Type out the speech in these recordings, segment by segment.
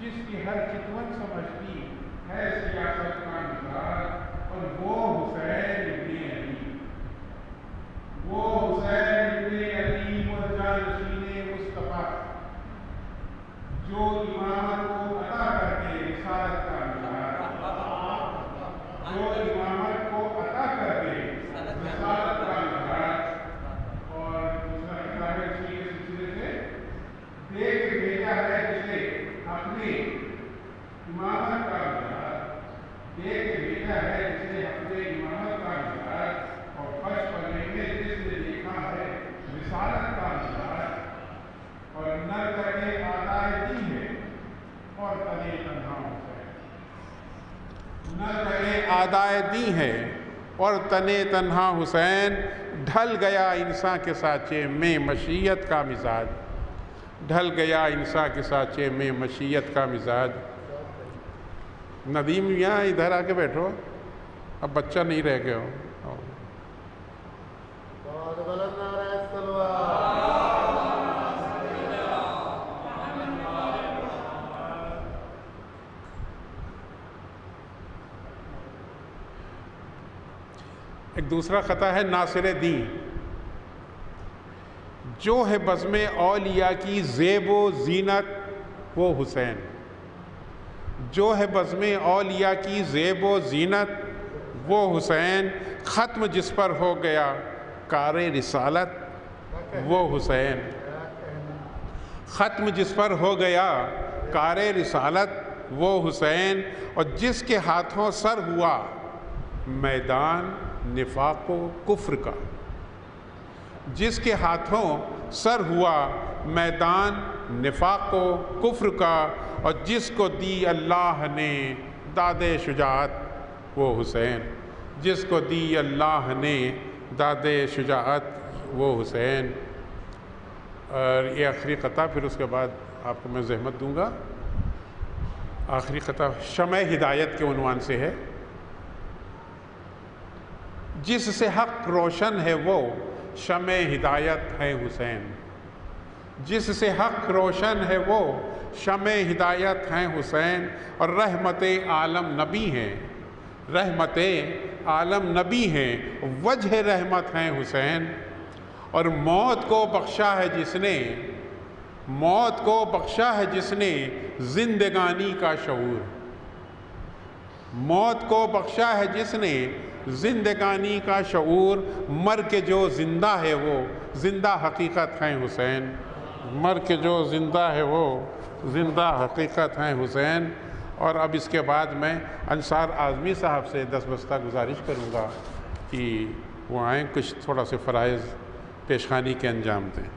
جس کی ہر چتون سمجھتی ہے سیاست کا مزاج، اور وہ حسین ابن علی، وہ حسین ابن علی جانشین مصطفیٰ جو امامت کو عطا کر کے رسالت کا مزاج، جو امامت کو عطا کر کے رسالت کا مزاج، اور دوسرا کتاب ہے اسی کے سلسلے سے دے کے بھیجا ہے جسے اپنے امامت کا مزاج، دے کے بھیجا ہے جسے اپنے امامت کا مزاج، اور فرش پلے میں جس نے دیکھا ہے رسالت کا مزاج، اور نر کرے آدائے دی ہے اور تنے تنہا حسین، نر کرے آدائے دی ہے اور تنے تنہا حسین، ڈھل گیا انسان کے سانچے میں مشیت کا مزاج، ڈھل گیا انسان کے سانچے میں مشیت کا مزاج۔ ندیم یہاں ادھر آ کے بیٹھو، اب بچہ نہیں رہ گئے ہو۔ ایک دوسرا خطا ہے ناصر دین، جو ہے بزم اولیاء کی زیب و زینت وہ حسین، جو ہے بزم اولیاء کی زیب و زینت وہ حسین، ختم جس پر ہو گیا کار رسالت وہ حسین، ختم جس پر ہو گیا کار رسالت وہ حسین، اور جس کے ہاتھوں سر ہوا میدان نفاق و کفر کا، جس کے ہاتھوں سر ہوا میدان نفاق و کفر کا، اور جس کو دی اللہ نے داد شجاعت وہ حسین، جس کو دی اللہ نے داد شجاعت وہ حسین۔ اور یہ آخری قطعہ، پھر اس کے بعد آپ کو میں زحمت دوں گا۔ آخری قطعہ شمع ہدایت کے عنوان سے ہے۔ جس سے حق روشن ہے وہ شمع ہدایت ہے حسین، جس سے حق روشن ہے وہ شمع ہدایت ہیں حسین، اور رحمت عالم نبی ہیں، رحمت عالم نبی ہیں، وجہ رحمت ہیں حسین، اور موت کو بخشا ہے جس نے، موت کو بخشا ہے جس نے زندگانی کا شعور، موت کو بخشا ہے جس نے زندگانی کا شعور، مر کے جو زندہ ہے وہ زندہ حقیقت ہیں حسین، مر کے جو زندہ ہے وہ زندہ حقیقت ہیں حسین۔ اور اب اس کے بعد میں انصار اعظمی صاحب سے دستبستہ گزارش کروں گا کہ وہ آئیں، کچھ تھوڑا سے فرائض پیشخانی کے انجام دیں۔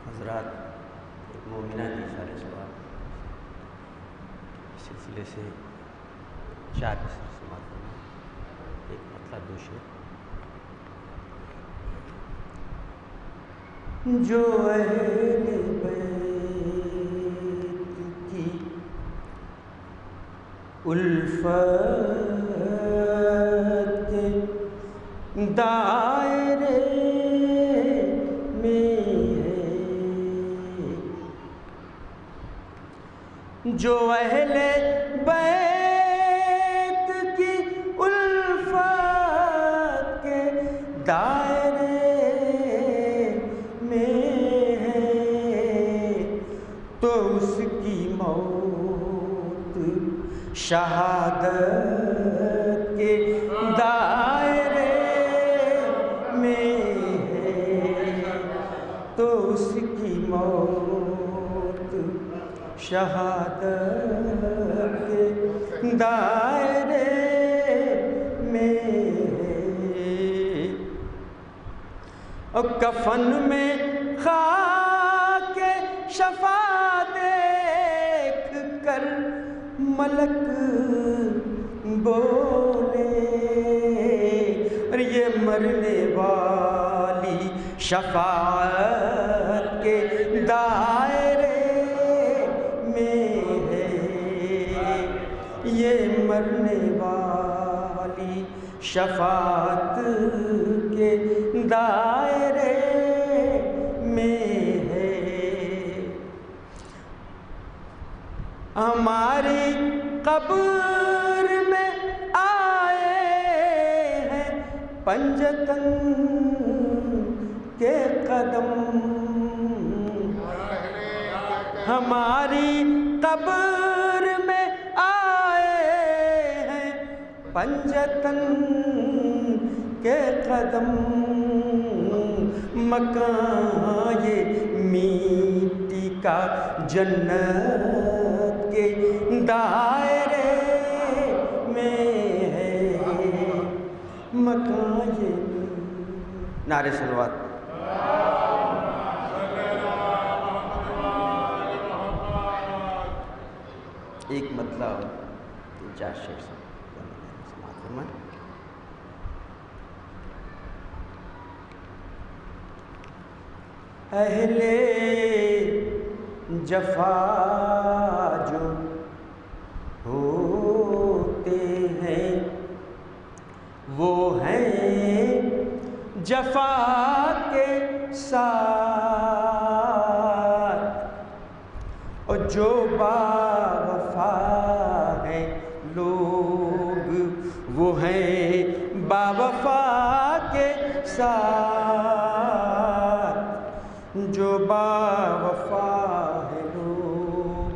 حضرات، ایک مومنہ کی اشارے سوال اس سلسلے سے چار سماعت کرنا، ایک مطلب دو شعر۔ جو اہل بیت کی الفت کے دائرے میں ہے، جو اہل بیت کی الفت کے دائرے میں ہے، تو اس کی موت شہادت کے دائرے میں ہے، تو اس کی موت شہادت کے دائرے میں ہے، اور کفن میں خاک شفا دیکھ کر ملک بولے، اور یہ مرنے والی شفاعت کے دائرے میں ہے، یہ مرنے والی شفاعت کے دائرے میں ہے۔ ہماری قبر میں آئے ہیں پنجتن کے قدم، ہماری قبر میں آئے ہیں پنجتن کے قدم، مکان یہ مٹی کا جنت کے دائرے میں ہے، مکان یہ نعرے صلوات۔ ایک مطلب 3-4 شعر سماعت فرمائیں۔ اہل جفا جو ہوتے ہیں وہ ہیں جفا کے ساتھ، اور جو باوفا ہیں لوگ وہ ہیں باوفا کے ساتھ، جو باوفا ہیں لوگ۔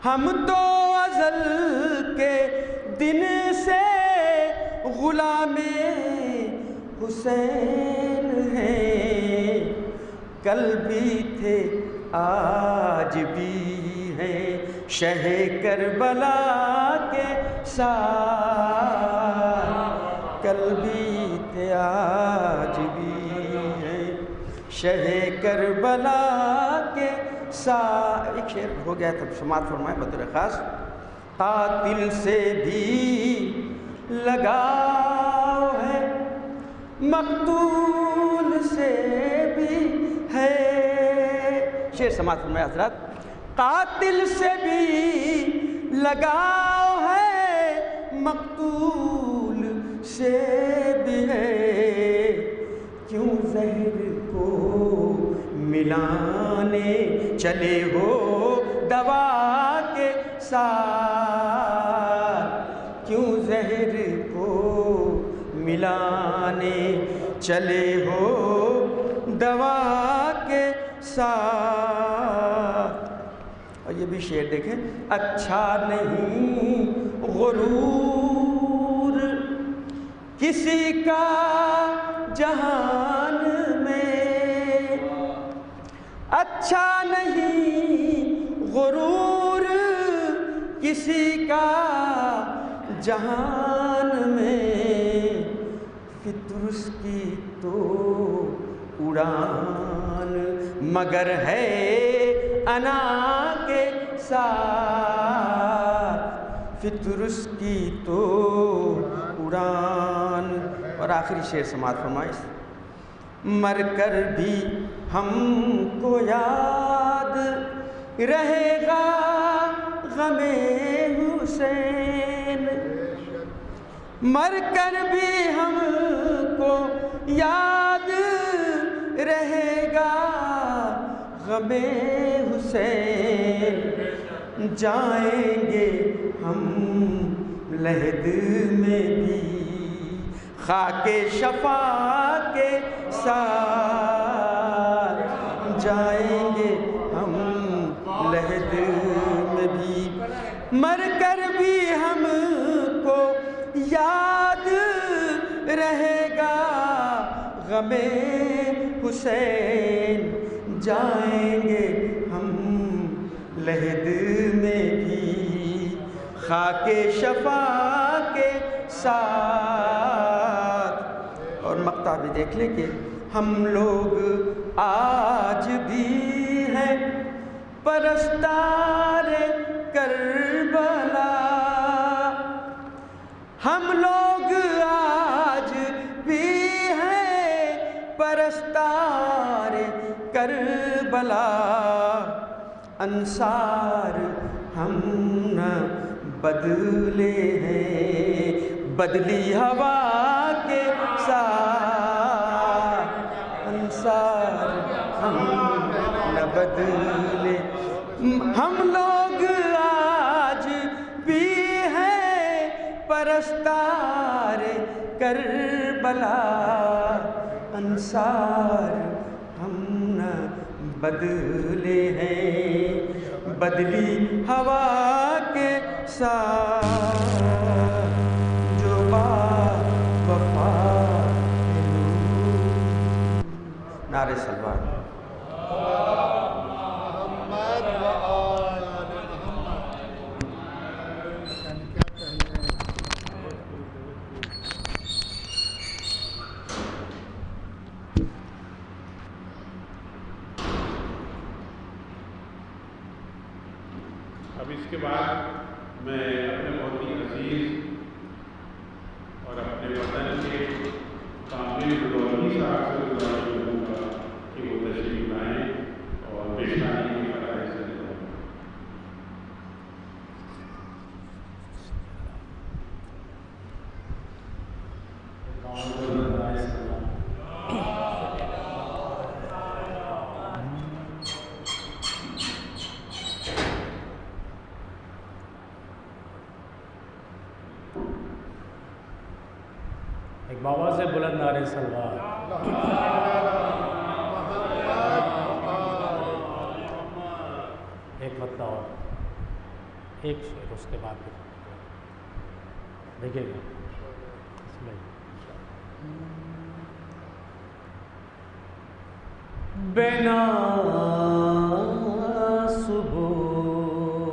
ہم تو ازل کے دن سے غلام حسین ہیں، کل بھی تھے آج بھی ہیں شہ کربلا کے ساتھ، کل بھی تھے آج بھی ہیں شہ کربلا کے ساتھ۔ ایک شعر ہو گیا تب سماعت فرمائیں بطور خاص۔ قاتل سے بھی لگاؤ ہے مقتول سے بھی ہے، شعر سماعت فرمائیں حضرات۔ قاتل سے بھی لگاؤ ہے مقتول سے بھی ہے، کیوں زہر کو ملانے چلے ہو دوا کے ساتھ، کیوں زہر کو ملانے چلے ہو دوا کے ساتھ۔ اور یہ بھی شعر دیکھیں۔ اچھا نہیں غرور کسی کا جہان میں، اچھا نہیں غرور کسی کا جہان میں، فطر اس کی تو اڑان مگر ہے انا کے ساتھ، فطر اس کی تو اڑان۔ اور آخری شعر سماعت فرمائیں۔ مر کر بھی ہم کو یاد رہے گا غم حسین، مر کر بھی ہم کو یاد رہے گا غم حسین، جائیں گے ہم لحد میں بھی خاک شفا کے ساتھ، جائیں گے ہم لحد میں بھی، مر کر بھی ہم کو یاد رہے گا غم حسین، جائیں گے ہم لحد میں بھی خاک شفا کے ساتھ۔ اور مقطع بھی دیکھ لیں کہ ہم لوگ آج بھی ہیں پرستار کربلا، ہم لوگ آج بھی ہیں پرستار کربلا، انصار ہم نہ بدلے ہیں بدلی ہوا کے ساتھ، انصار ہم نہ بدلے، ہم لوگ آج بھی ہیں پرستار کربلا، انصار ہم نہ بدلے ہیں بدلی ہوا کے ساتھ، جو وفا نعرے سلوات۔ اب اس کے بعد میں اپنے بہت ہی عزیز اور اپنے وطن کے کامل بدولتی صاحب سے گزارش کروں گا کہ وہ تشریف لائیں اور پیشانی کی فرائض سے کریں۔ ایک بابا سے بلند نعرے سلوات۔ ایک مطلب اور ایک شعر اس کے بعد دیکھیے گا بنا ثبوت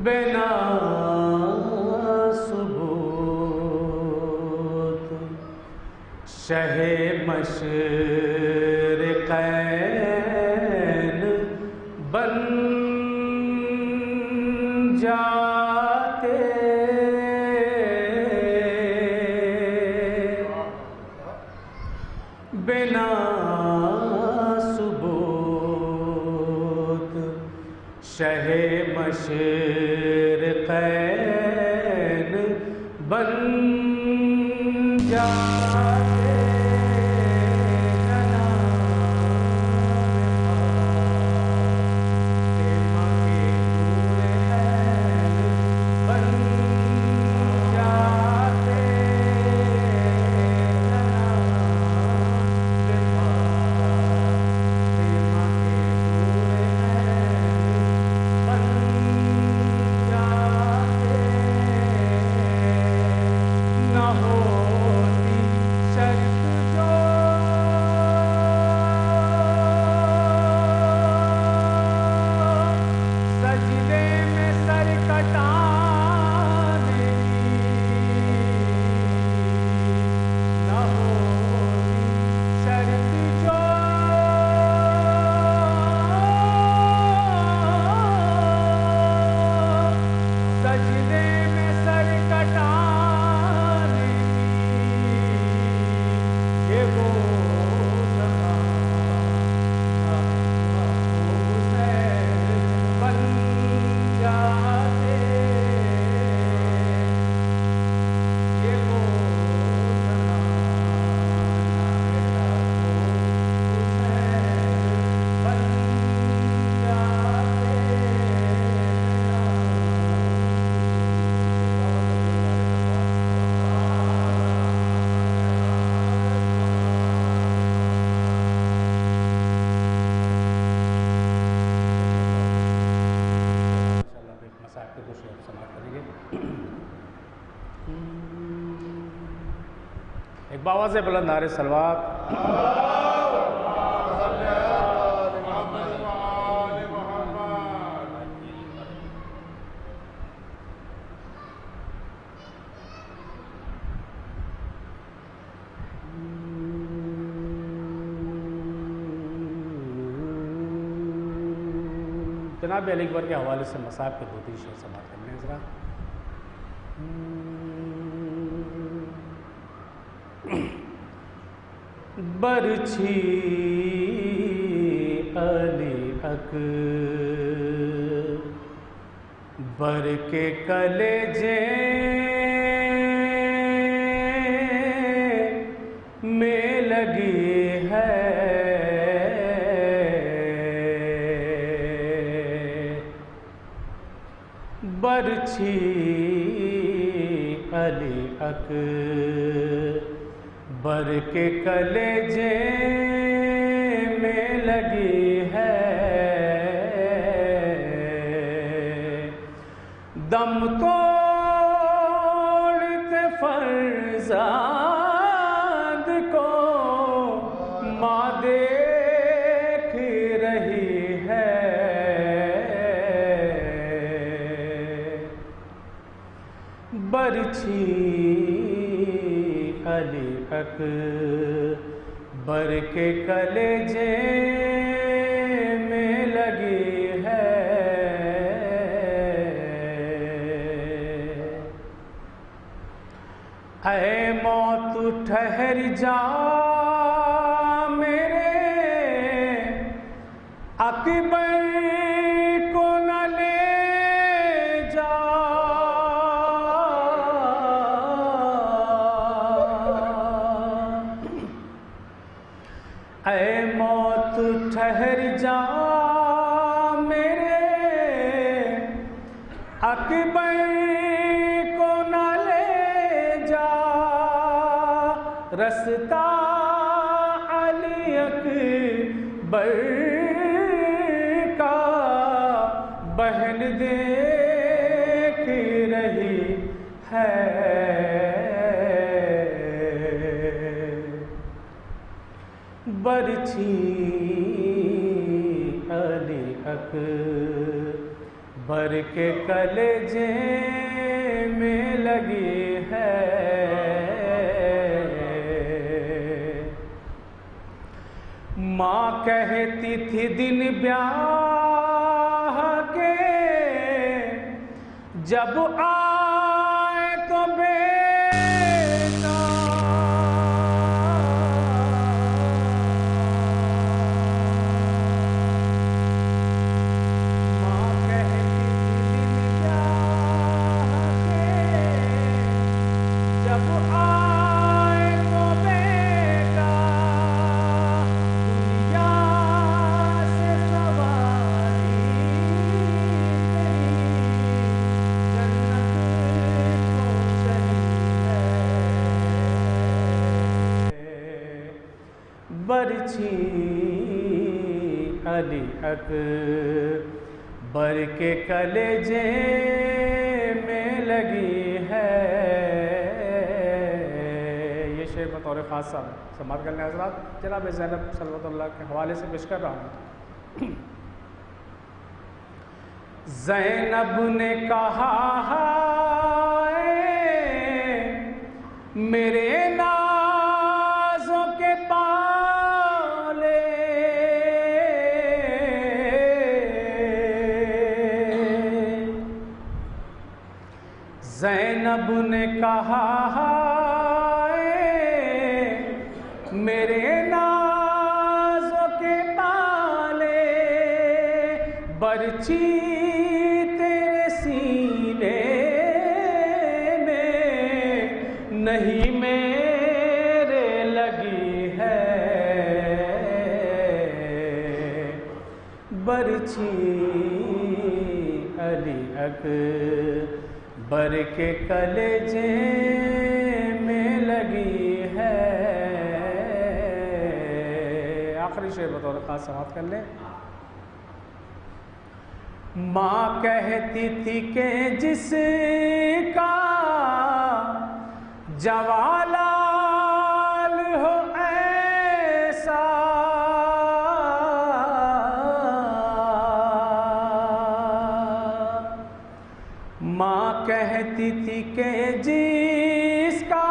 بنا ثبوت شہ مشرقین بن جاتے، بنا ثبوت شہ مشرقین بن جاتے، ایک بابا سے بلند نعرے سلوات۔ جناب علی اکبر کے حوالے سے مصاحب کے 2-3 شعر سماعت کر لیں ذرا. برچھی علی اکبر کے کلیجے میں لگی ہے برچھی علی اکبر کے کلیجے میں لگی ہے دم توڑتے فرزند کو ماں دیکھ رہی ہے برچھی علی اکبر کے کلیجے میں لگی ہے اے موت ٹھہر جا میرے اکبر کو نہ لے جا اے موت ٹھہر جا میرے اکبر کو نہ لے جا رستہ علی اکبر کا بہن دیکھ رہی ہے برچھی علی اکبر کے کلیجے میں لگی ہے ماں کہتی تھی دن بیاہ کے جب آئے تو بیٹا ماں کہتی تھی دن بیاہ کے جب آئے تو بیٹا دنیا سے سواری برچھی علی اکبر کے کلیجے میں لگی ہے یہ شعر بطور خاص سماعت کرنے حضرات جناب زینب صلوات اللہ کے حوالے سے پیش کر رہا ہوں. زینب نے کہا ہائے میرے نازوں کے پالے زینب نے کہا ہائے میرے نازوں کے پالے برچھی تیرے سینے میں نہیں میرے لگی ہے برچھی علی اکبر کے کلیجے میں لگی ہے. آخری شعر بطور خاص سماعت کر لیں. ماں کہتی تھی کہ جس کا جوالال ہو ایسا ماں کہتی تھی کہ جس کا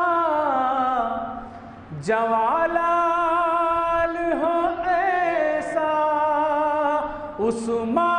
جوالال ہو ایسا اس ماں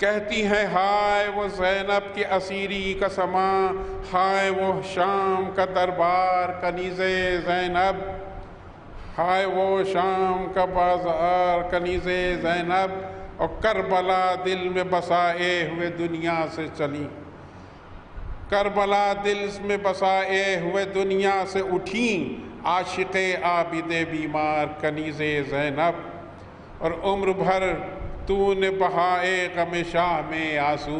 کہتی ہیں ہائے وہ زینب کی اسیری کا سما، ہائے وہ شام کا دربار کنیز زینب، ہائے وہ شام کا بازار کنیز زینب، اور کربلا دل میں بسائے ہوئے دنیا سے چلی، کربلا دل میں بسائے ہوئے دنیا سے اٹھیں، عاشق عابد بیمار کنیز زینب، اور عمر بھر تو نے بہائے غم شاہ میں آنسو،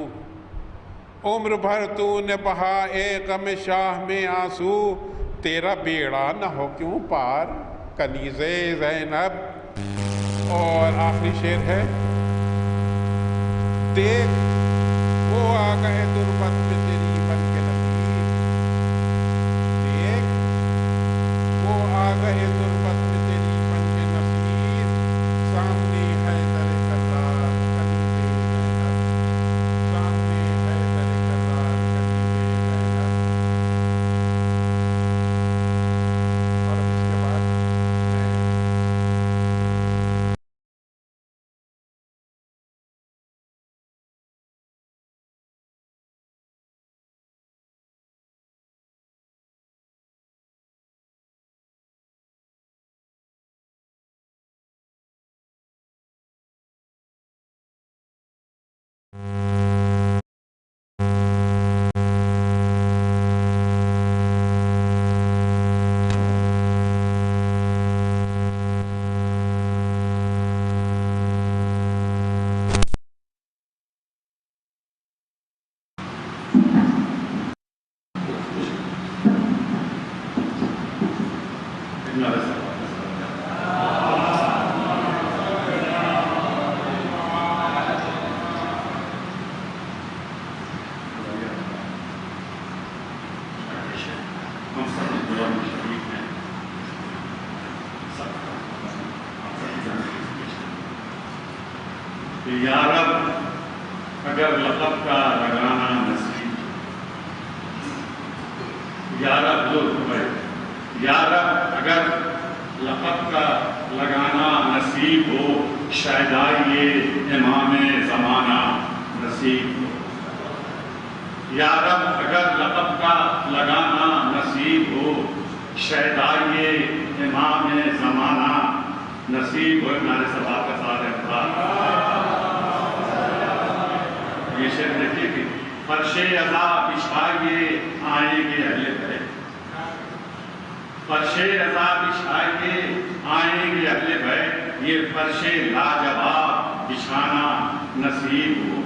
عمر بھر تو نے بہائے غم شاہ میں آنسو، تیرا بیڑا نہ ہو کیوں پار کنیز زینب۔ اور آخری شعر ہے، دیکھ وہ آ گئے دربت میں تیری بن کے نصیر، دیکھ وہ آ گئے دربت میں تیری بن کے نصیر، سامنے ہے در کرار کنیز زینب، سامنے ہے در کرار کنیز زینب۔ اور اب اس کے بعد یا رب اگر لقب کا لگانا نصیب، یا رب یا رب اگر لقب کا لگانا نصیب ہو، شاید آئیے امام زمانہ نصیب ہو، یا رب اگر لقب کا لگانا نصیب ہو، شاید آئیے امام زمانہ نصیب ہو۔ ہمارے سبا کا ساتھ یہ شعر دیکھیے کہ فرش عزا بچھائیے آئیں گے اہل بیت، فرش عزا بچھائیے آئیں گے اہل بیت، یہ فرش لاجواب بچھانا نصیب ہو،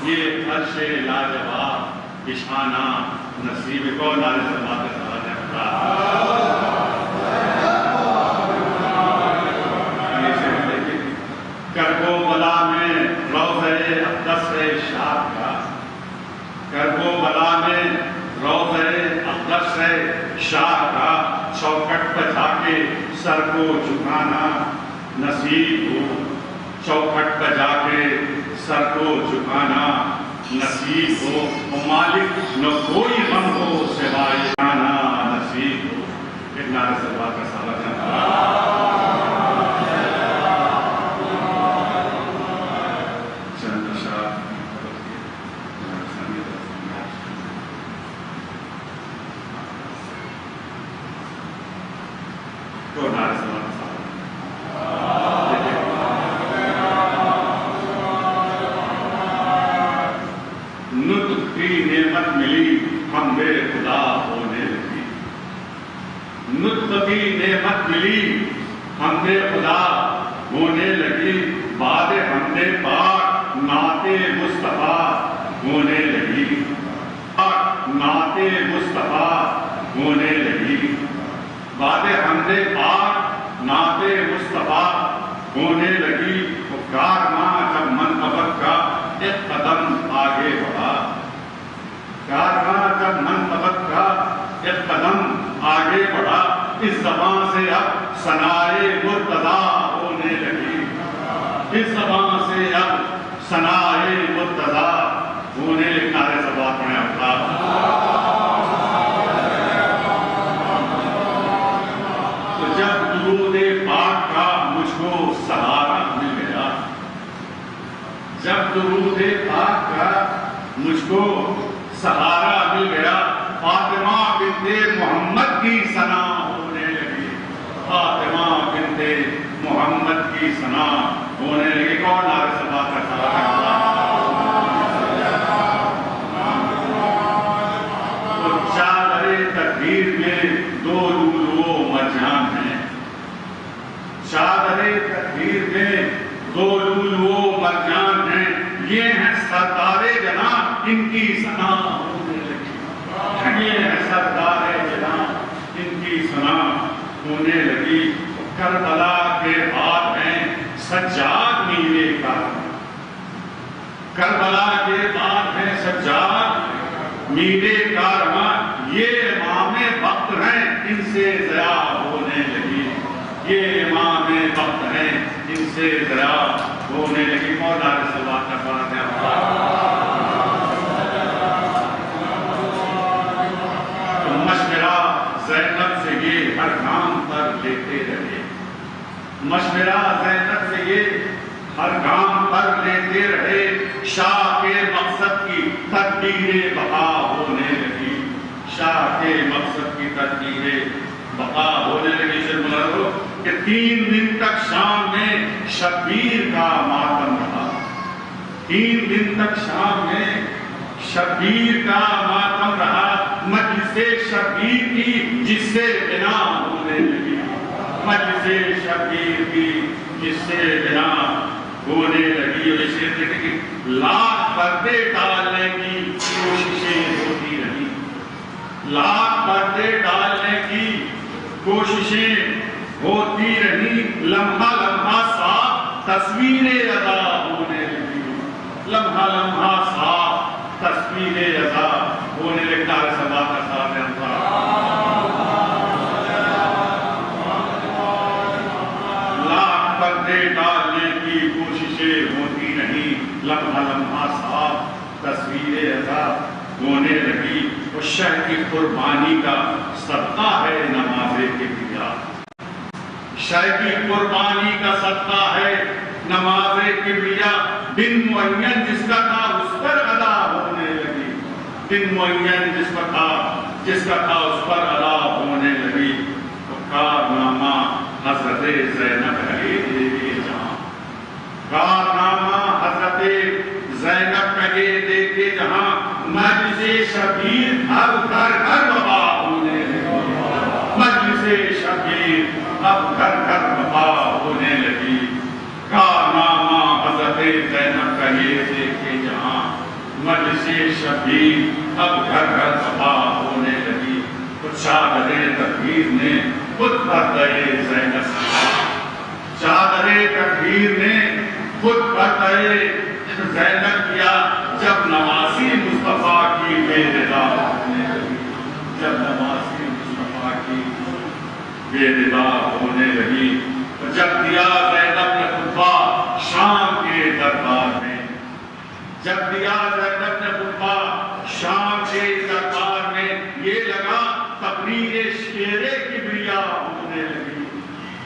یہ فرش لاجواب بچھانا نصیب کو۔ نعرہ سبا کے ساتھ کربلا میں روضہ اقدس شاہ کا، کربلا میں روضہ اقدس شاہ کا، چوکھٹ پہ جا کے سر کو جھکانا نصیب ہو، چوکھٹ پہ جا کے سر کو جھکانا نصیب ہو، مالک نہ کوئی غم ہو سوائے جانا نصیب ہو۔ ایک نعرہ سبا کا سالہ جانا نعمت ملی حمد خدا ہونے لگی، بعد حمد پاک نعت مصطفیٰ ہونے لگی، نعت مصطفیٰ ہونے لگی، بعد حمد پاک نعت مصطفیٰ ہونے لگی۔ کارواں جب منقبت کا ایک قدم آگے بڑھا، کارواں جب منقبت کا ایک قدم آگے بڑھا، اس زبان سے اب ثنائے مرتضیٰ ہونے لگی، اس زبان سے اب ثنائے مرتضیٰ ہونے لگی۔ نعرہ سبا پڑھیں اپنا۔ تو جب درود پاک کا مجھ کو سہارا مل گیا، جب درود پاک کا مجھ کو سہارا مل گیا، فاطمہ بنت محمد کی ثنا ہونے لگی، فاطمہ بنت محمد کی ثنا ہونے لگی۔ کون نعرہ صلوات کرتا ہے؟ تو چادر تکبیر میں دو لولو مرجان ہیں، چادر تکبیر میں دو لولو مرجان ہیں، یہ ہیں سردار جناب، ان کی ثنا ہونے لگی، یہ ہیں سردار جناب، ان کی ثنا ہونے لگی۔ کربلا کے بعد ہیں سجاد میرے کارواں، کربلا کے بعد ہیں سجاد میرے کارواں، یہ امام وقت ہیں، ان سے ضیاء ہونے لگی، یہ امام وقت ہیں، ان سے ضیاء ہونے لگی۔ مولا رسول اللہ کا فاتحہ۔ تو مشورہ زینب سے یہ ہر کام پر لیتے رہے، مشورہ زینب سے یہ ہر کام پر لیتے رہے، شاہ کے مقصد کی تدبیر بقا ہونے لگی، شاہ کے مقصد کی تدبیر بقا ہونے لگی۔ کہ 3 دن تک شام میں شبیر کا ماتم رہا، 3 دن تک شام میں شبیر کا ماتم رہا، مجلس شبیر کی جس سے بنا ہونے لگی، مجلس شبیر کی جس سے بنا ہونے لگی۔ اور اسے کہتے کہ لاکھ پردے ڈالنے کی کوششیں ہوتی رہی، لاکھ پردے ڈالنے کی کوششیں ہوتی رہی، لمحہ لمحہ صاف تصویر ادا ہونے لگی، لمحہ لمحہ صاف تصویر ادا ہونے لگتا ہے۔ سبا کا ساتھ لاکھ پردے ڈالنے کی کوششیں ہوتی رہی، لمحہ لمحہ صاف تصویر ادا ہونے لگی۔ اور شہ کی قربانی کا صدقہ ہے نماز کبریا، شہ کی قربانی کا صدقہ ہے نماز کبریا، دن معین جس کا تھا اس پر ادا ہونے لگی، دن معین جس کا تھا اس پر ادا ہونے لگی۔ تو کارنامہ حضرت زینب ہے دیکھے جہاں، کارنامہ حضرت زینب کا یہ دیکھے جہاں، مجلس شبیر اب گھر گھر وبا ہونے لگی، مجلس شبیر اب گھر گھر وبا ہونے لگی۔ کارنامہ حضرت زینب کا یہ دیکھے جہاں، مجلس شبیر اب گھر گھر وبا ہونے لگی۔ تو چادر تکبیر نے خود پردے زینب کیا، چادر تکبیر نے خود پردے زینب کیا، جب نواسی مصطفیٰ کی بے رضا ہونے لگی، جب نواسی مصطفیٰ کی بے رضا ہونے لگی۔ جب دیا زینب نے خطبہ شام کے دربار میں، جب دیا زینب نے خطبہ شام کے دربار میں، یہ لگا تقریر شیر کبریا ہونے لگی،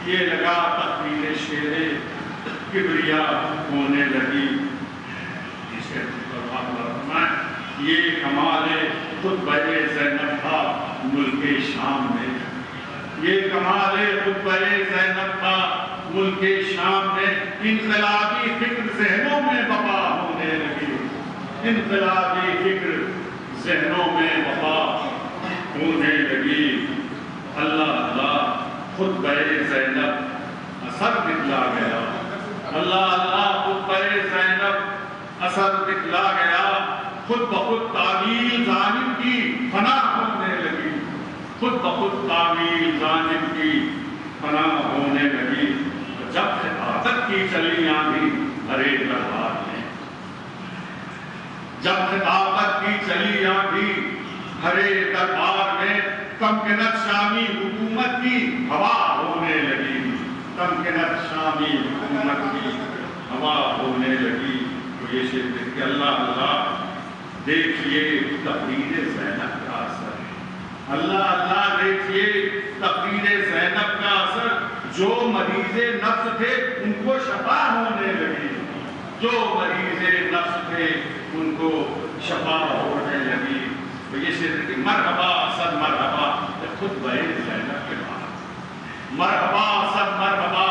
یہ لگا تقریر شیر کبریا ہونے لگی۔ یہ کمال خطبہ زینب تھا ملک شام میں، یہ کمال خطبہ زینب تھا ملک شام میں۔ انقلابی فکر ذہنوں میں بپا ہونے لگی، انقلابی فکر ذہنوں میں بپا ہونے لگی۔ اللہ اللہ خطبہ زینب اثر دکھلا گیا، اللہ اللہ خطبہ زینب اثر دکھلا گیا، خود بخود تعمیل ظالم کی فنا ہونے لگی، خود بخود تعمیل ظالم کی فنا ہونے لگی۔ جب خطابت کی چلی آندھی ہر ایک دربار میں، جب خطابت کی چلی آندھی ہر ایک دربار میں، تمکنت شامی حکومت کی ہوا ہونے لگی، تمکنت شامی حکومت کی ہوا ہونے لگی۔ تو یہ شعر دیکھ کے اللہ اللہ دیکھیے تقریر زینب کا اثر، اللہ اللہ دیکھیے تقریر زینب کا اثر، جو مریض نفس تھے ان کو شفا ہونے لگی، جو مریض نفس تھے ان کو شفا ہونے لگی. یہ صرف مرحبا صد مرحبا خود بے زینب کے بعد، مرحبا صد مرحبا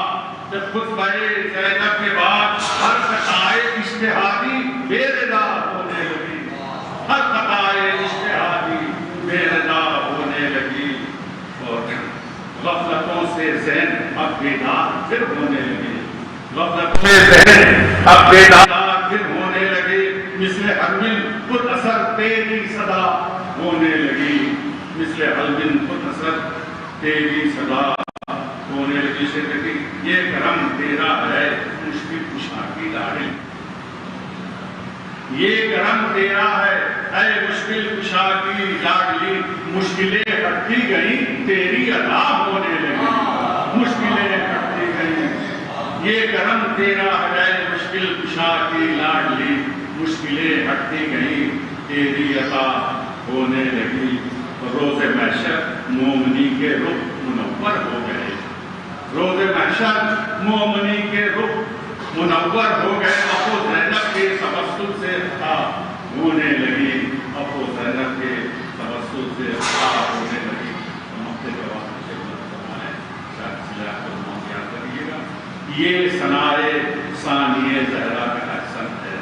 خود بے زینب کے بعد ہر خطائے اجتہادی بے رضا ہونے لگی، ہر خطائے اجتہادی بے رضا ہونے لگی. اور غفلتوں سے ذہن اب بیدار پھر ہونے لگے، غفلتوں سے ذہن اب بیدار پھر ہونے لگے. مثل حلبن پر اثر تیری صدا ہونے لگی، مثل حلبن پر اثر تیری صدا ہونے لگی. سے کہتی یہ کرم تیرا ہے مشکل کشا کی لاڈلی، یہ کرم تیرا ہے اے مشکل کشا کی لاڈلی. مشکلیں ہٹتی گئی تیری عطا ہونے لگی، مشکلیں ہٹتی گئی. یہ کرم تیرا ہے اے مشکل کشا کی لاڈلی، مشکلیں ہٹتی گئی تیری عطا ہونے لگی. روز محشر مومنی کے رخ منور ہو گئے، روز محشر مومنی کے رخ منور ہو گئے. ابو زینب کے تبسم سے عطا ہونے لگی، ابو زینب کے تبسم سے عطا ہونے لگی. ہفتے کے وقت سے یاد کریے گا. یہ ثنائے ثانیہ زہرا کا احسن ہے،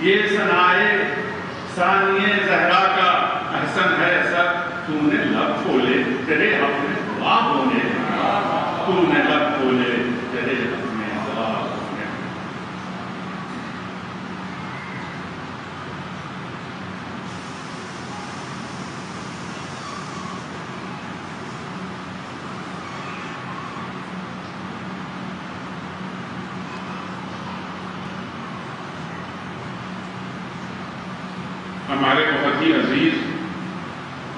یہ ثنائے ثانیہ زہرا کا احسن ہے. سر تو نے لب کھولے تیرے حق میں دعا ہونے لگا، تو نے لب کھولے تیرے حق میں دعا ہونے لگا. ہمارے بہت ہی عزیز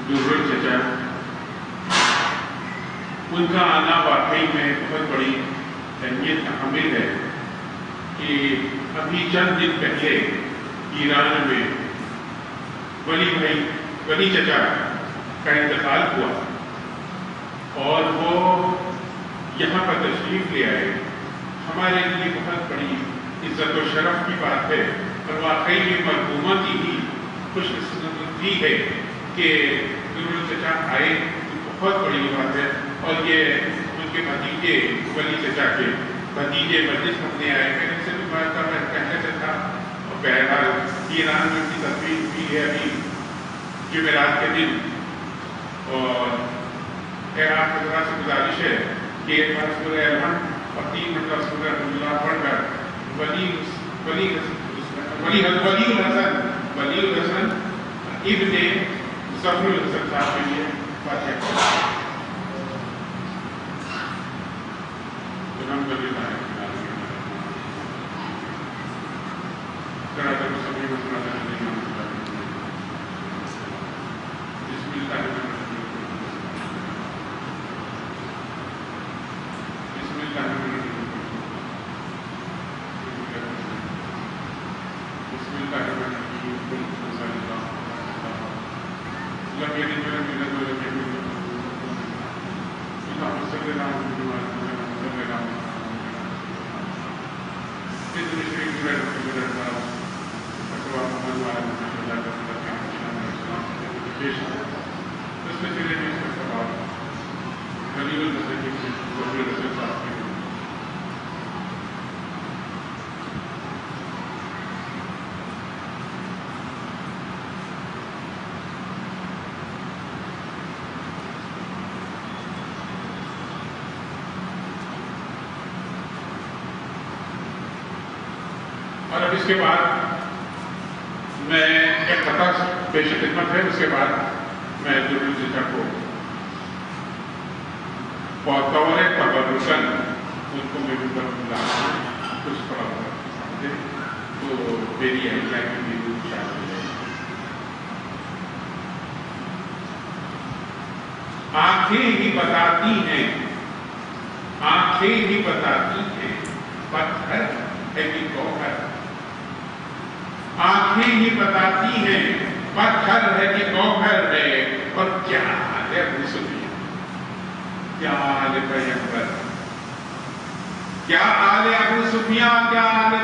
درر چچا، ان کا آنا واقعی میں بہت بڑی اہمیت کا حامل ہے کہ ابھی چند دن پہلے ایران میں ولی چچا کا انتقال ہوا اور وہ یہاں پر تشریف لے آئے. ہمارے لیے بہت بڑی عزت و شرف کی بات ہے اور واقعی میں مرحومہ کی ہی خوش قسمتی ہے کہ درر چچا آئے. بہت بڑی بات ہے. اور یہ ان کے بھتیجے ولی چچا کے بھتیجے مجلس کرنے آئے. میں نے سے بھی بات تھا، میں کہنا چاہتا اور بہرحال ایران میں ان کی تصویر ہوئی ہے ابھی جمعرات کے دن. اور آپ حضرات سے گزارش ہے کہ ایک بار سورہ الحمد اور 3 مرتبہ سورہ اللہ پڑھ کر ولی الحسن ابن ظفر الحسن صاحب کے لیے فاتحہ اور اب اس کے بعد میں ایک خطا پیش خدمت ہے. اس کے بعد میں درر چچا کو بطور تبرکن ان کو میں بھی بلا کچھ پڑا سمجھے تو میری اہلیہ کی بھی شامل ہے. آنکھیں ہی بتاتی ہیں، آنکھیں ہی بتاتی ہیں پتھر ہے کہ گوہر، آنکھیں ہی بتاتی ہیں پتھر ہے کہ گوہر ہے. اور کیا حال ہے ابو سفیان، کیا حال ہے پیغمبر، کیا حال ہے ابو سفیان، کیا حال ہے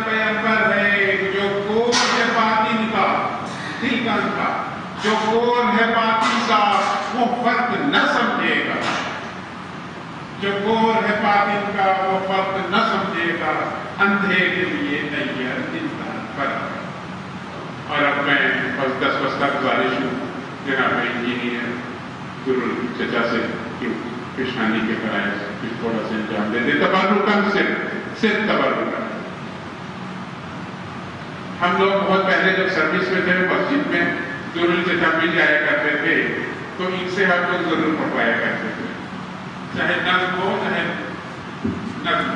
جو گور ہے باطن کا وہ فرق نہ سمجھے گا، اندھے کے لیے تیار انسان پر۔ اور اب میں بس 10 بستہ گزارش ہوں جناب انجینئر ضرور چچا سے پیشانی کے فرائض کچھ تھوڑا سا انجام دے دے، تبرکاً صرف تبرکاً۔ ہم لوگ بہت پہلے جب سروس میں تھے مسجد میں ضرور چچا بھی جایا کرتے تھے، تو ان سے ہم لوگ ضرور پڑھوایا کرتے تھے، چاہے نظم ہو چاہے نظم۔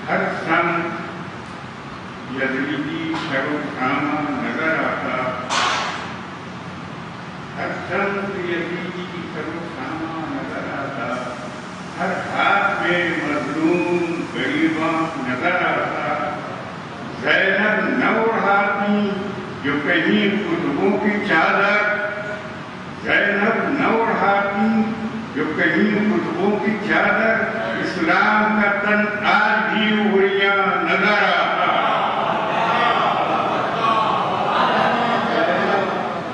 ہر سن یزیدی شر و خامہ نظر آتا، ہر سن یزیدی شر و خامہ نظر آتا، ہر ہاتھ میں مظلوم غریباں نظر آتا، زینب نہ اڑاتی جو کہیں قطبوں کی چادر، زینب نہ اڑاتی جو کہیں قطبوں کی چادر، اسلام کا تن آج بھی اڑیاں نظر آتا۔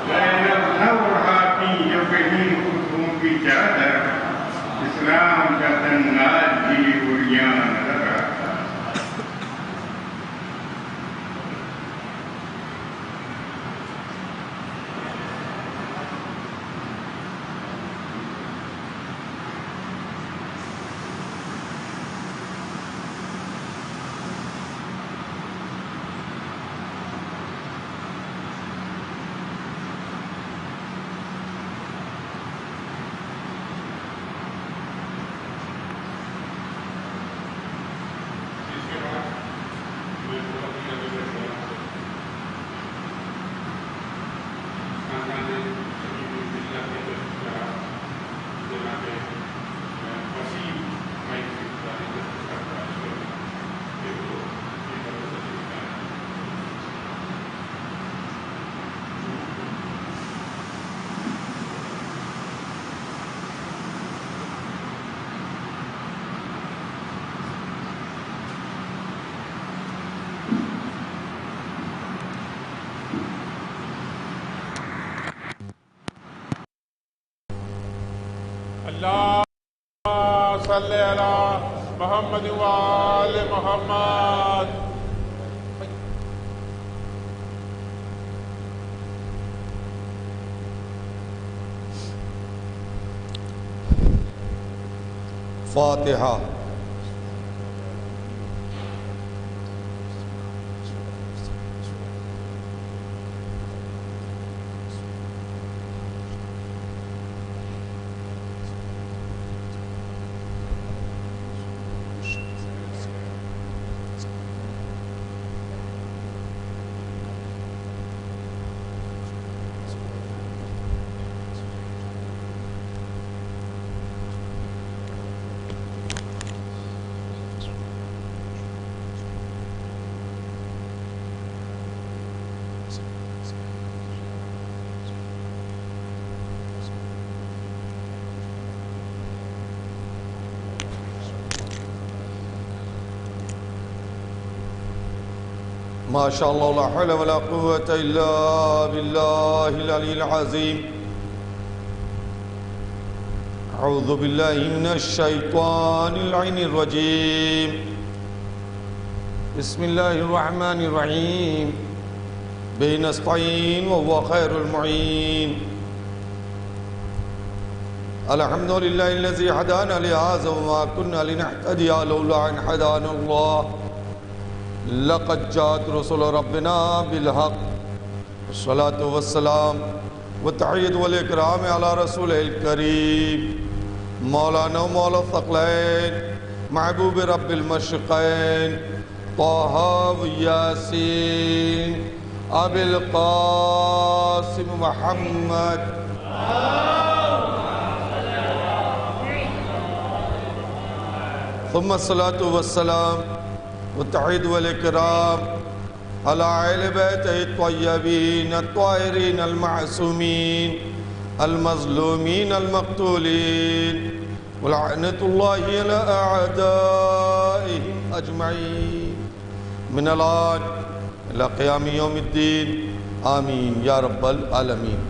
زینب نہ اڑاتی جو کہیں قطبوں کی چادر، اسلام کا تن آج بھی اڑیاں نظر آتا۔ اللہ صلی علی محمد وآل محمد۔ فاتحہ۔ ما شاء الله لا حول ولا قوة إلا بالله العلي العظيم. أعوذ بالله من الشيطان اللعين الرجيم. بسم الله الرحمن الرحيم. به نستعين وهو خير المعين. الحمد لله الذي هدانا لهذا وما كنا لنهتدي لولا أن هدانا الله. لقد جاءت رسل ربنا بالحق. الصلاة والسلام والتحية والإكرام على رسوله الكريم مولانا ومولا الثقلين محبوب رب المشرقين طه وياسين أبي القاسم محمد. ثم الصلاة والسلام والتحية والإكرام على أهل بيته الطيبين الطاهرين المعصومين المظلومين المقتولين ولعنة الله على أعدائهم أجمعين من الآن إلى قيام يوم الدين آمين يا رب العالمين.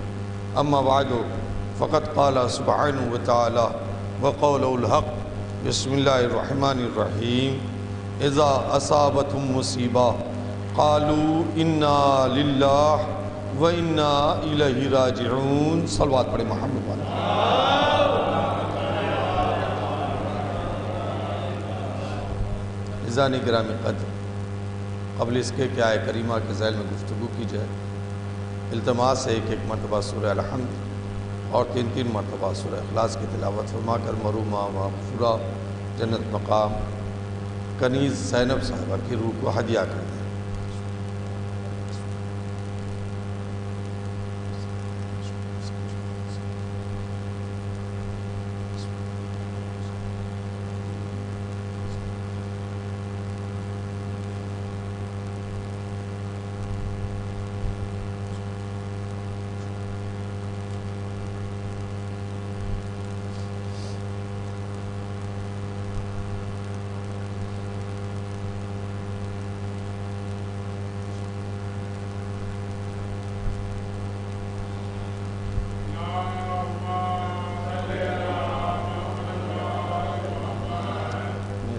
أما بعد فقد قال سبحانه وتعالى وقوله الحق بسم الله الرحمن الرحيم إذا أصابتهم مصيبة قالوا إنا لله وإنا إليه راجعون. صلوات پڑھیں محمد والے. عزیزان گرامی قدر، قبل اس کے کہ آیہ کریمہ کے ذیل میں گفتگو کی جائے، التماس ہے ایک مرتبہ سورہ الحمد اور 3 مرتبہ سورہ اخلاص کی تلاوت فرما کر مرحومہ مغفورہ جنت مقام کنیز زینب صاحبہ کی روح کو ہدیہ کر دیں.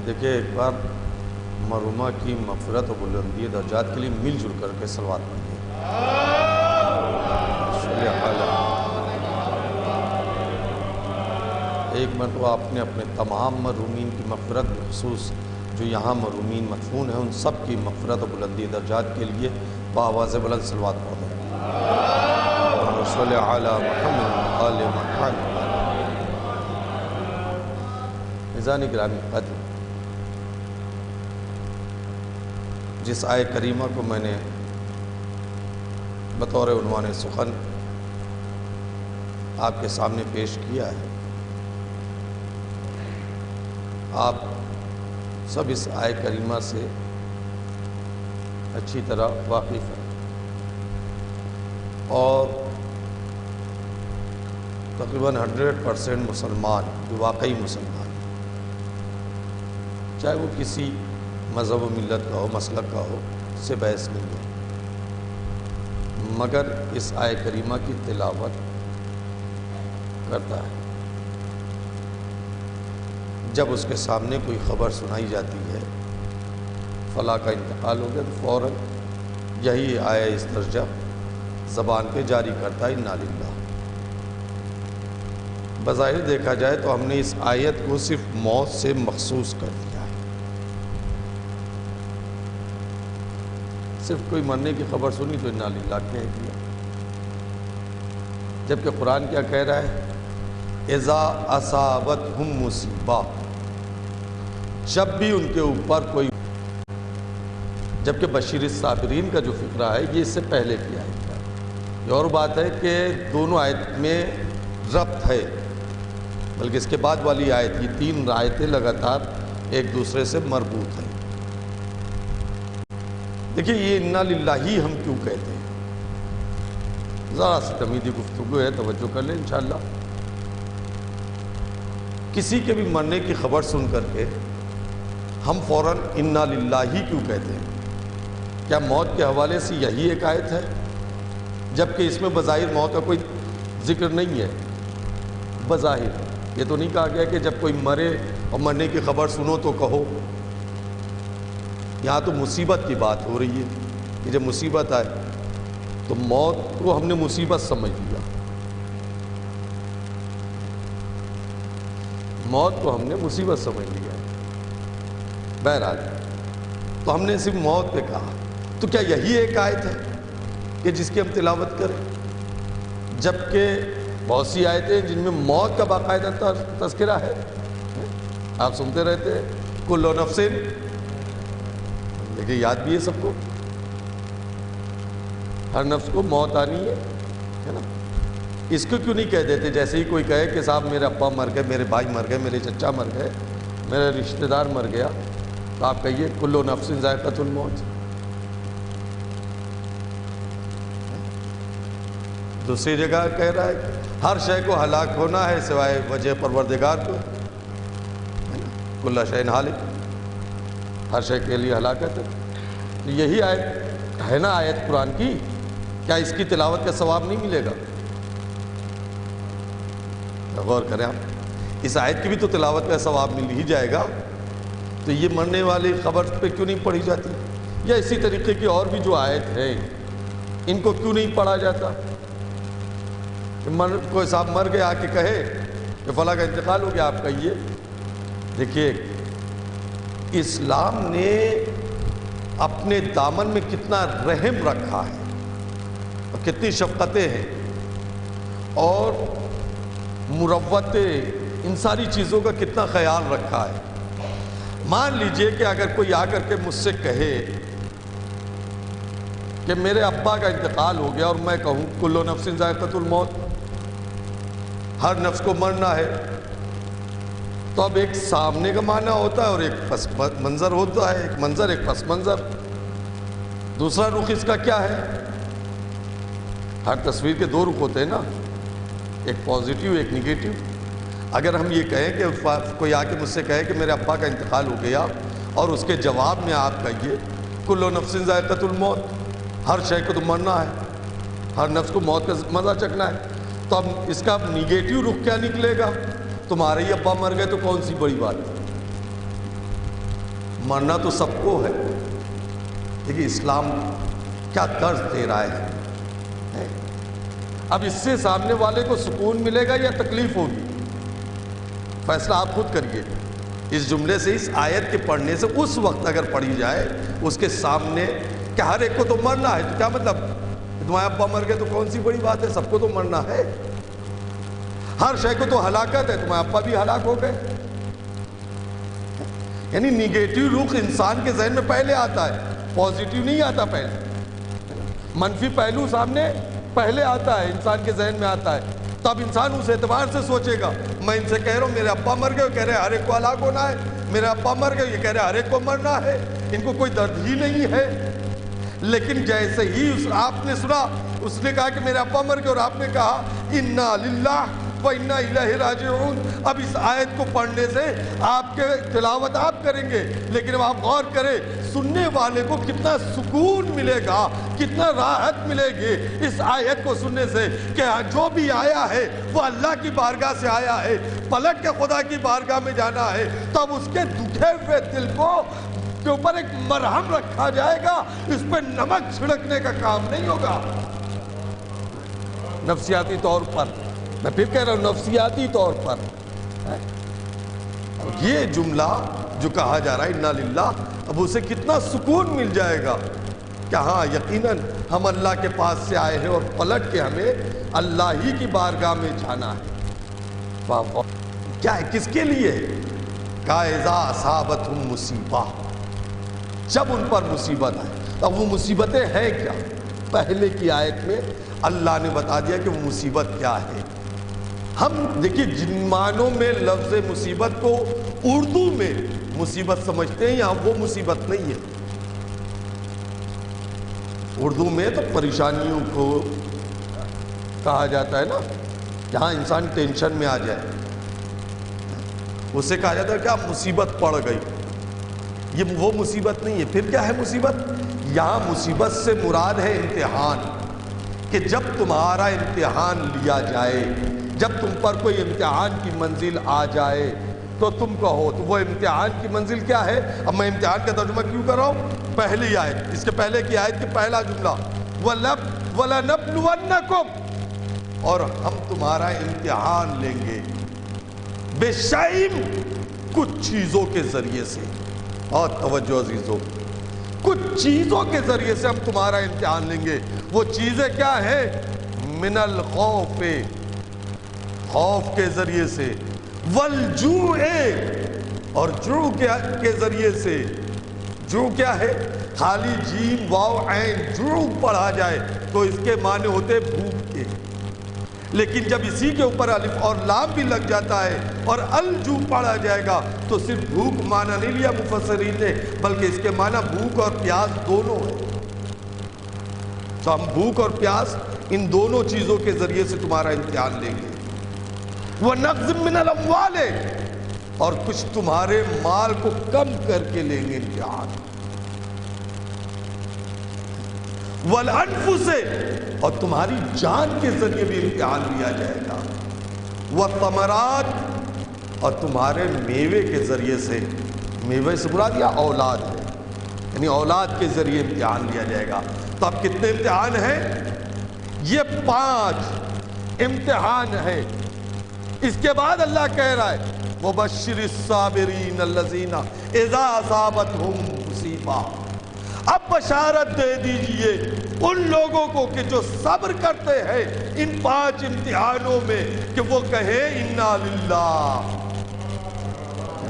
دیکھیں ایک بار مرحومہ کی مغفرت و بلندی درجات کے لیے مل جل کر کے صلوات پڑھیں. ایک مرتبہ اپنے تمام مرحومین کی مغفرت بخصوص جو یہاں مرحومین مدفون ہیں ان سب کی مغفرت و بلندی درجات کے لیے بآواز بلند صلوات پڑھیں. صلی علی محمد آل محمد. عزیزان گرامی قدر، جس آیہ کریمہ کو میں نے بطور عنوان سخن آپ کے سامنے پیش کیا ہے، آپ سب اس آیہ کریمہ سے اچھی طرح واقف ہیں اور تقریباً 100% مسلمان جو واقعی مسلمان، چاہے وہ کسی مذہب و ملت کا ہو، مسلک کا ہو، اس سے بحث نہیں ہے، مگر اس آیہ کریمہ کی تلاوت کرتا ہے. جب اس کے سامنے کوئی خبر سنائی جاتی ہے فلاں کا انتقال ہو گیا تو فوراً یہی آیہ اس درجہ زبان پہ جاری کرتا ہے انا للہ. بظاہر دیکھا جائے تو ہم نے اس آیت کو صرف موت سے مخصوص کر دیا ہے، صرف کوئی مرنے کی خبر سنی تو انا للہ کہہ دیا، جبکہ قرآن کیا کہہ رہا ہے اذا اصابتہم مصیبہ، جب بھی ان کے اوپر کوئی، جبکہ بشیر الصابرین کا جو فقرہ ہے یہ اس سے پہلے کی آیت ہے. یہ اور بات ہے کہ دونوں آیت میں ربط ہے، بلکہ اس کے بعد والی آیت یہ 3 آیتیں لگاتار ایک دوسرے سے مربوط ہیں. دیکھیے یہ انا للہ ہی ہم کیوں کہتے ہیں، ذرا سی تمیدی گفتگو ہے، توجہ کر لیں انشاءاللہ. کسی کے بھی مرنے کی خبر سن کر کے ہم فوراً انا للہ ہی کیوں کہتے ہیں؟ کیا موت کے حوالے سے یہی ایک آیت ہے؟ جبکہ اس میں بظاہر موت کا کوئی ذکر نہیں ہے. بظاہر یہ تو نہیں کہا گیا کہ جب کوئی مرے اور مرنے کی خبر سنو تو کہو. یہاں تو مصیبت کی بات ہو رہی ہے کہ جب مصیبت آئے تو موت کو ہم نے مصیبت سمجھ لیا، موت کو ہم نے مصیبت سمجھ لیا. بہرحال تو ہم نے صرف موت پہ کہا، تو کیا یہی ایک آیت ہے کہ جس کی ہم تلاوت کریں؟ جبکہ بہت سی آیتیں جن میں موت کا باقاعدہ تذکرہ ہے. آپ سنتے رہتے ہیں کل نفس، لیکن یاد بھی ہے سب کو، ہر نفس کو موت آنی ہے نا. اس کو کیوں نہیں کہہ دیتے جیسے ہی کوئی کہے کہ صاحب میرے ابا مر گئے، میرے بھائی مر گئے، میرے چچا مر گئے، میرا رشتہ دار مر گیا تو آپ کہیے کل نفس ذائقۃ الموت. دوسری جگہ کہہ رہا ہے ہر شے کو ہلاک ہونا ہے سوائے وجہ پروردگار کو. کل شیء ہالک، ہر شے کے لیے ہلاکت ہے. یہی آیت ہے نا آیت قرآن کی. کیا اس کی تلاوت کا ثواب نہیں ملے گا؟ غور کریں آپ، اس آیت کی بھی تو تلاوت کا ثواب مل ہی جائے گا. تو یہ مرنے والی خبر پہ کیوں نہیں پڑھی جاتی؟ یا اسی طریقے کی اور بھی جو آیت ہے ان کو کیوں نہیں پڑھا جاتا؟ کوئی صاحب مر گیا آ کے کہے کہ فلاں کا انتقال ہو گیا، آپ کہیے دیکھیے اسلام نے اپنے دامن میں کتنا رحم رکھا ہے اور کتنی شفقتیں ہیں اور مروتیں، ان ساری چیزوں کا کتنا خیال رکھا ہے. مان لیجئے کہ اگر کوئی آ کر کے مجھ سے کہے کہ میرے ابا کا انتقال ہو گیا اور میں کہوں کل نفس ذائقۃ الموت، ہر نفس کو مرنا ہے، تو اب ایک سامنے کا معنی ہوتا ہے اور ایک پس منظر ہوتا ہے. ایک منظر ایک پس منظر. دوسرا رخ اس کا کیا ہے؟ ہر تصویر کے دو رخ ہوتے ہیں نا، ایک پازیٹیو ایک نگیٹیو. اگر ہم یہ کہیں کہ کوئی آ کے مجھ سے کہے کہ میرے ابا کا انتقال ہو گیا اور اس کے جواب میں آپ کہیے کل نفس ذائقۃ الموت، ہر شے کو تو مرنا ہے، ہر نفس کو موت کا مزہ چکھنا ہے، تو اب اس کا نگیٹیو رخ کیا نکلے گا؟ تمہارے ہی ابا مر گئے تو کون سی بڑی بات ہے؟ مرنا تو سب کو ہے. دیکھیے اسلام کیا درس دے رہا ہے. اب اس سے سامنے والے کو سکون ملے گا یا تکلیف ہوگی؟ فیصلہ آپ خود کریے. اس جملے سے، اس آیت کے پڑھنے سے اس وقت اگر پڑھی جائے اس کے سامنے کہ ہر ایک کو تو مرنا ہے، تو کیا مطلب تمہارے ابا مر گئے تو کون سی بڑی بات ہے؟ سب کو تو مرنا ہے. ہر شے کو تو ہلاکت ہے، تمہارے ابا بھی ہلاک ہو گئے. یعنی نگیٹیو رخ انسان کے ذہن میں پہلے آتا ہے، پازیٹیو نہیں آتا پہلے. منفی پہلو سامنے پہلے آتا ہے، انسان کے ذہن میں آتا ہے. تو اب انسان اس اعتبار سے سوچے گا. میں ان سے کہہ رہا ہوں میرے ابا مر گئے، کہہ رہے ہر ایک کو ہلاک ہونا ہے. میرے ابا مر گئے، یہ کہہ رہے ہر ایک کو مرنا ہے. ان کو کوئی درد ہی نہیں ہے. لیکن جیسے ہی آپ نے سنا، اس نے کہا کہ میرے ابا مر گئے اور آپ نے کہا انا للہ وَإِنَّا إِلَيْهِ رَاجِعُونَ، اب اس آیت کو پڑھنے سے آپ کے تلاوت آپ کریں گے، لیکن اب آپ غور کریں سننے والے کو کتنا سکون ملے گا، کتنا راحت ملے گی اس آیت کو سننے سے کہ جو بھی آیا ہے وہ اللہ کی بارگاہ سے آیا ہے، پلٹ کے خدا کی بارگاہ میں جانا ہے. تو اب اس کے دکھے ہوئے دل کو کے اوپر ایک مرہم رکھا جائے گا، اس پہ نمک چھڑکنے کا کام نہیں ہوگا. نفسیاتی طور پر، میں پھر کہہ رہا ہوں نفسیاتی طور پر یہ جملہ جو کہا جا رہا ہے انا للہ، اب اسے کتنا سکون مل جائے گا کہ ہاں یقیناً ہم اللہ کے پاس سے آئے ہیں اور پلٹ کے ہمیں اللہ ہی کی بارگاہ میں جانا ہے. کیا ہے؟ کس کے لیے؟ کہا اذا اصابتہم مصیبہ، جب ان پر مصیبت آئے. اب وہ مصیبتیں ہیں کیا؟ پہلے کی آیت میں اللہ نے بتا دیا کہ وہ مصیبت کیا ہے. ہم دیکھیے جن معنوں میں لفظ مصیبت کو اردو میں مصیبت سمجھتے ہیں، یہاں وہ مصیبت نہیں ہے. اردو میں تو پریشانیوں کو کہا جاتا ہے نا، جہاں انسان ٹینشن میں آ جائے اسے کہا جاتا ہے کیا مصیبت پڑ گئی. یہ وہ مصیبت نہیں ہے. پھر کیا ہے مصیبت؟ یہاں مصیبت سے مراد ہے امتحان، کہ جب تمہارا امتحان لیا جائے، جب تم پر کوئی امتحان کی منزل آ جائے تو تم کہو. تو وہ امتحان کی منزل کیا ہے؟ اب میں امتحان کا ترجمہ کیوں کر رہا ہوں؟ پہلی آیت، اس کے پہلے کی آیت کی پہلا جملہ وَلَنَبْلُوَنَّكُمْ، اور ہم تمہارا امتحان لیں گے بِشَيْءٍ، کچھ چیزوں کے ذریعے سے. اور توجہ عزیزوں، کچھ چیزوں کے ذریعے سے ہم تمہارا امتحان لیں گے. وہ چیزیں کیا ہیں؟ من الخوف، خوف کے ذریعے سے، والجوع، اور جوع کے ذریعے سے. جوع کیا ہے؟ خالی جیم واو عین جوع پڑھا جائے تو اس کے معنی ہوتے بھوک کے، لیکن جب اسی کے اوپر الف اور لام بھی لگ جاتا ہے اور الجو پڑھا جائے گا تو صرف بھوک معنی نہیں لیا مفسرین نے، بلکہ اس کے معنی بھوک اور پیاس دونوں ہے۔ تو ہم بھوک اور پیاس ان دونوں چیزوں کے ذریعے سے تمہارا امتحان لیں گے۔ وَنَقْصٍ مِّنَ الْأَمْوَالِ، اور کچھ تمہارے مال کو کم کر کے لیں گے امتحان۔ وَالْأَنفُسِ، اور تمہاری جان کے ذریعے بھی امتحان لیا جائے گا۔ وَالثَّمَرَاتِ، اور تمہارے میوے کے ذریعے سے، میوے سے مراد یا اولاد ہے، یعنی اولاد کے ذریعے امتحان لیا جائے گا۔ تو اب کتنے امتحان ہیں؟ یہ 5 امتحان ہیں۔ اس کے بعد اللہ کہہ رہا ہے وَبَشِّرِ الصَّابِرِينَ الَّذِينَ إِذَا أَصَابَتْهُمْ مُصِیبَةٌ، اب بشارت دے دیجئے ان لوگوں کو کہ جو صبر کرتے ہیں ان 5 امتحانوں میں، کہ وہ کہیں اِنَّا لِلَّهِ۔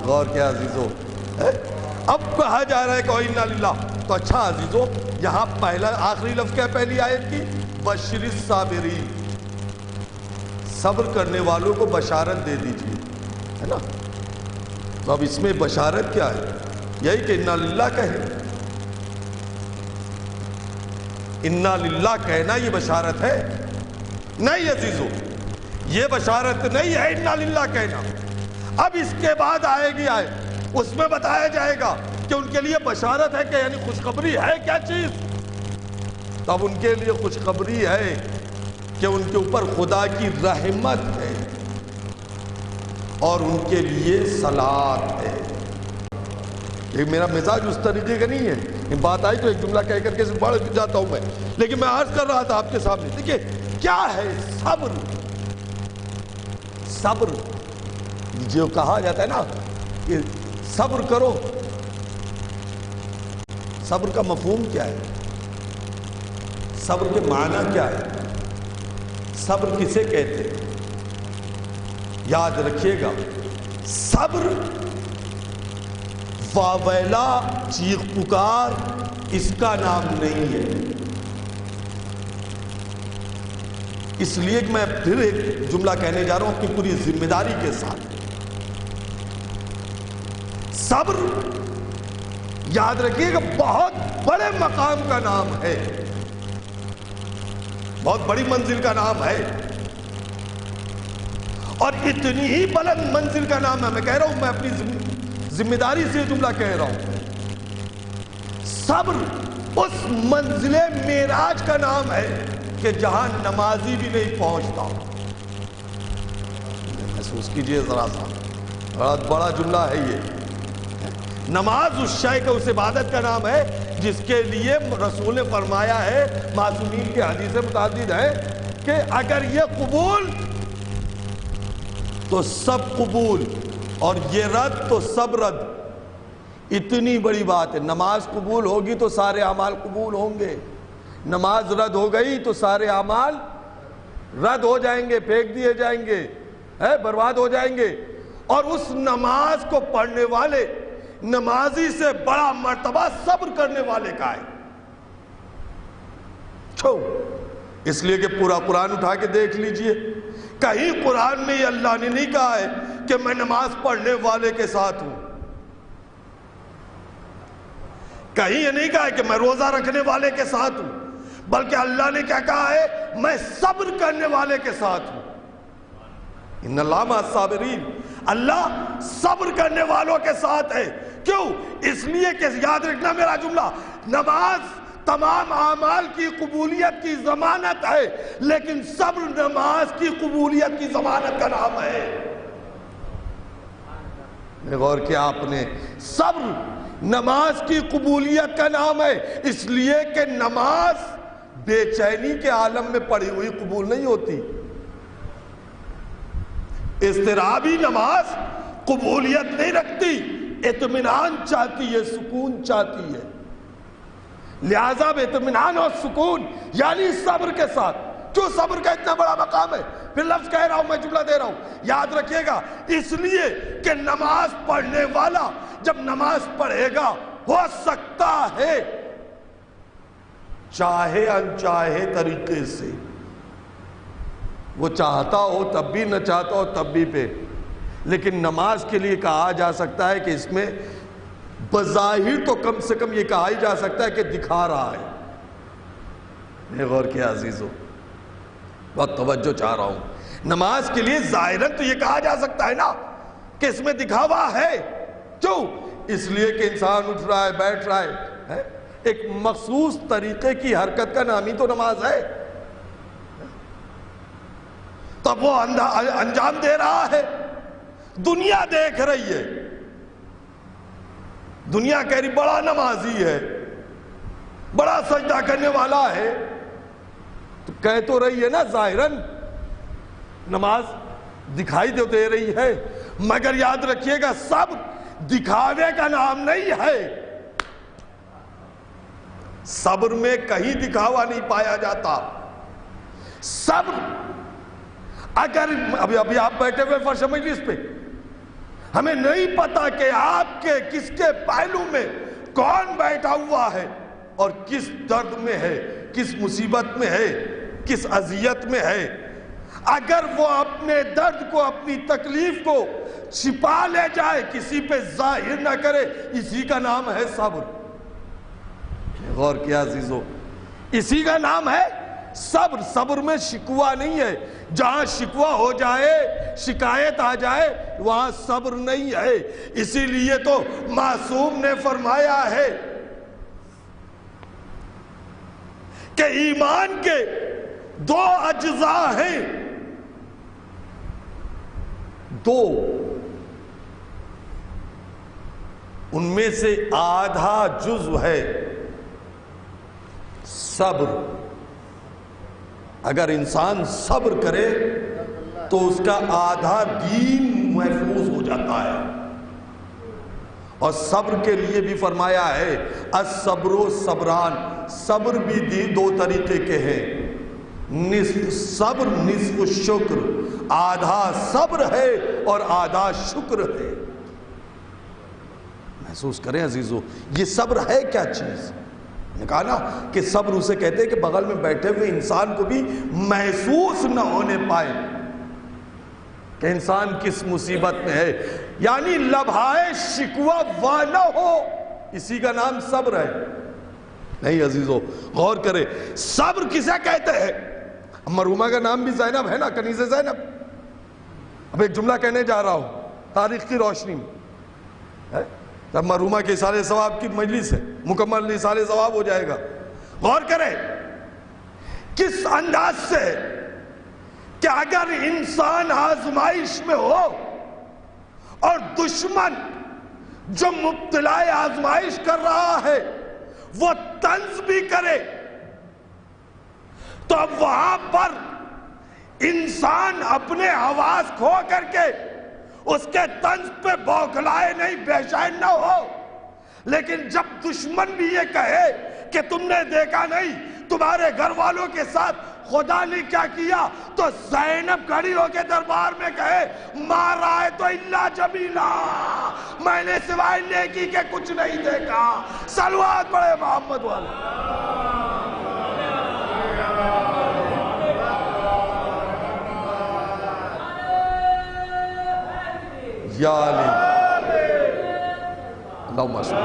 غور کیا عزیزو، اب کہا جا رہا ہے کہ اِنَّا لِلَّهِ، تو اچھا عزیزو، یہاں پہلا آخری لفظ کیا پہلی آیت کی؟ بشر الصابرین، صبر کرنے والوں کو بشارت دے دیجئے، ہے نا؟ تو اب اس میں بشارت کیا ہے؟ یہی کہ اِنَّا لِلَّهِ کہیں، اِنَّا لِلَّهِ کہنا یہ بشارت ہے؟ نہیں عزیزو، یہ بشارت نہیں ہے اِنَّا لِلَّهِ کہنا۔ اب اس کے بعد آئے گی اس میں بتایا جائے گا کہ ان کے لیے بشارت ہے کہ یعنی خوشخبری ہے کیا چیز؟ تب ان کے لیے خوشخبری ہے کہ ان کے اوپر خدا کی رحمت ہے اور ان کے لیے صلات ہے۔ یہ میرا مزاج اس طریقے کا نہیں ہے، بات آئی تو ایک جملہ کہہ کر کے بڑھ جاتا ہوں میں، لیکن میں عرض کر رہا تھا آپ کے سامنے، دیکھیں کیا ہے صبر۔ صبر جو کہا جاتا ہے نا کہ صبر کرو، صبر کا مفہوم کیا ہے؟ صبر کے معنی کیا ہے؟ صبر کسے کہتے ہیں؟ یاد رکھیے گا، صبر واویلا چیخ پکار اس کا نام نہیں ہے۔ اس لیے کہ میں پھر ایک جملہ کہنے جا رہا ہوں اپنی پوری ذمہ داری کے ساتھ، صبر یاد رکھیے گا بہت بڑے مقام کا نام ہے، بہت بڑی منزل کا نام ہے، اور اتنی ہی بلند منزل کا نام ہے۔ میں کہہ رہا ہوں، میں اپنی ذمہ داری سے جملہ کہہ رہا ہوں، صبر اس منزل معراج کا نام ہے کہ جہاں نمازی بھی نہیں پہنچتا۔ محسوس کیجئے ذرا سا، بہت بڑا جملہ ہے یہ۔ نماز اس شے کا، اس عبادت کا نام ہے جس کے لیے رسول نے فرمایا ہے، معصومین کی حدیثیں متعدد ہیں کہ اگر یہ قبول تو سب قبول، اور یہ رد تو سب رد۔ اتنی بڑی بات ہے، نماز قبول ہوگی تو سارے اعمال قبول ہوں گے، نماز رد ہو گئی تو سارے اعمال رد ہو جائیں گے، پھینک دیے جائیں گے، برباد ہو جائیں گے۔ اور اس نماز کو پڑھنے والے نمازی سے بڑا مرتبہ صبر کرنے والے کا ہے۔ اس لیے کہ پورا قرآن اٹھا کے دیکھ لیجئے، کہیں قرآن میں یہ اللہ نے نہیں کہا ہے کہ میں نماز پڑھنے والے کے ساتھ ہوں، کہیں یہ نہیں کہا ہے کہ میں روزہ رکھنے والے کے ساتھ ہوں، بلکہ اللہ نے کیا کہا ہے؟ میں صبر کرنے والے کے ساتھ ہوں۔ ان اللہ مع الصابرین، اللہ صبر کرنے والوں کے ساتھ ہے۔ کیوں؟ اس لیے کہ یاد رکھنا میرا جملہ، نماز تمام اعمال کی قبولیت کی ضمانت ہے، لیکن صبر نماز کی قبولیت کی ضمانت کا نام ہے۔ غور کیا آپ نے؟ صبر نماز کی قبولیت کا نام ہے، اس لیے کہ نماز بے چینی کے عالم میں پڑھی ہوئی قبول نہیں ہوتی۔ اضطرابی نماز قبولیت نہیں رکھتی، اطمینان چاہتی ہے، سکون چاہتی ہے۔ لہذا اطمینان اور سکون یعنی صبر کے ساتھ، کیوں صبر کا اتنا بڑا مقام ہے؟ پھر لفظ کہہ رہا ہوں، میں جملہ دے رہا ہوں، یاد رکھیے گا، اس لیے کہ نماز پڑھنے والا جب نماز پڑھے گا ہو سکتا ہے چاہے انچاہے طریقے سے وہ چاہتا ہو تب بھی، نہ چاہتا ہو تب بھی پہ. لیکن نماز کے لیے کہا جا سکتا ہے کہ اس میں بظاہر تو کم سے کم یہ کہا ہی جا سکتا ہے کہ دکھا رہا ہے. میں غور کیا عزیزو، بہت توجہ چاہ رہا ہوں. نماز کے لیے ظاہراً تو یہ کہا جا سکتا ہے نا کہ اس میں دکھاوا ہے. کیوں؟ اس لیے کہ انسان اٹھ رہا ہے، بیٹھ رہا ہے، ایک مخصوص طریقے کی حرکت کا نام ہی تو نماز ہے. تب وہ انجام دے رہا ہے، دنیا دیکھ رہی ہے، دنیا کہہ رہی بڑا نمازی ہے، بڑا سجدہ کرنے والا ہے. تو کہہ تو رہی ہے نا ظاہراً، نماز دکھائی تو دے رہی ہے. مگر یاد رکھیے گا صبر دکھاوے کا نام نہیں ہے. صبر میں کہیں دکھاوا نہیں پایا جاتا. صبر اگر ابھی آپ بیٹھے ہوئے فرش مجلس پہ، ہمیں نہیں پتا کہ آپ کے کس کے پہلو میں کون بیٹھا ہوا ہے اور کس درد میں ہے، کس مصیبت میں ہے، کس اذیت میں ہے. اگر وہ اپنے درد کو، اپنی تکلیف کو چھپا لے جائے، کسی پہ ظاہر نہ کرے، اسی کا نام ہے صبر. غور کیا عزیزو، اسی کا نام ہے صبر. صبر میں شکوہ نہیں ہے. جہاں شکوہ ہو جائے، شکایت آ جائے، وہاں صبر نہیں ہے. اسی لیے تو معصوم نے فرمایا ہے کہ ایمان کے 2 اجزاء ہیں، 2. ان میں سے آدھا جزو ہے صبر. اگر انسان صبر کرے تو اس کا آدھا دین محفوظ ہو جاتا ہے. اور صبر کے لیے بھی فرمایا ہے الصبر و صبران. صبر بھی 2 طریقے کے ہیں، نصف صبر نصف الشکر. آدھا صبر ہے اور آدھا شکر ہے. محسوس کریں عزیزو، یہ صبر ہے کیا چیز؟ نے کہا نا کہ صبر اسے کہتے ہیں کہ بغل میں بیٹھے ہوئے انسان کو بھی محسوس نہ ہونے پائے کہ انسان کس مصیبت میں ہے، یعنی لبھائے شکوہ نہ ہو. اسی کا نام صبر ہے. نہیں عزیزو غور کرے، صبر کسے کہتے ہیں؟ مرحومہ کا نام بھی زینب ہے نا، کنیز زینب. اب ایک جملہ کہنے جا رہا ہوں تاریخ کی روشنی میں. تب مرحومہ کے اثار ثواب کی مجلس ہے، مکمل اثار ثواب ہو جائے گا. غور کریں کس انداز سے کہ اگر انسان آزمائش میں ہو اور دشمن جو مبتلا آزمائش کر رہا ہے وہ طنز بھی کرے، تو اب وہاں پر انسان اپنے حواس کھو کر کے اس کے طنز پہ بوکھلائے نہیں، بے چین نہ ہو. لیکن جب دشمن بھی یہ کہے کہ تم نے دیکھا نہیں تمہارے گھر والوں کے ساتھ خدا نے کیا کیا، تو زینب کھڑی ہو کے دربار میں کہے ما رأیت الا جمیلا، میں نے سوائے نیکی کے کچھ نہیں دیکھا. صلوات پڑھے محمد والا. یا علی اللہم صلی.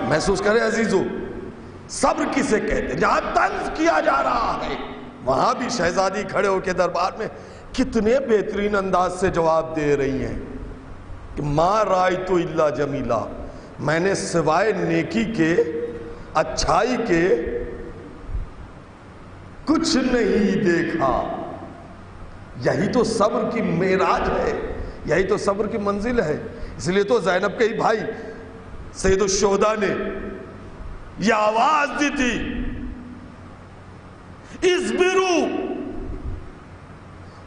محسوس کریں عزیزو، صبر کسے کہتے ہیں؟ جہاں طنز کیا جا رہا ہے وہاں بھی شہزادی کھڑے ہو کے دربار میں کتنے بہترین انداز سے جواب دے رہی ہیں کہ ما رأیت الا جمیلا، میں نے سوائے نیکی کے، اچھائی کے کچھ نہیں دیکھا. یہی تو صبر کی معراج ہے، یہی تو صبر کی منزل ہے. اس لیے تو زینب کے ہی بھائی سید الشہداء نے یہ آواز دی تھی اصبروا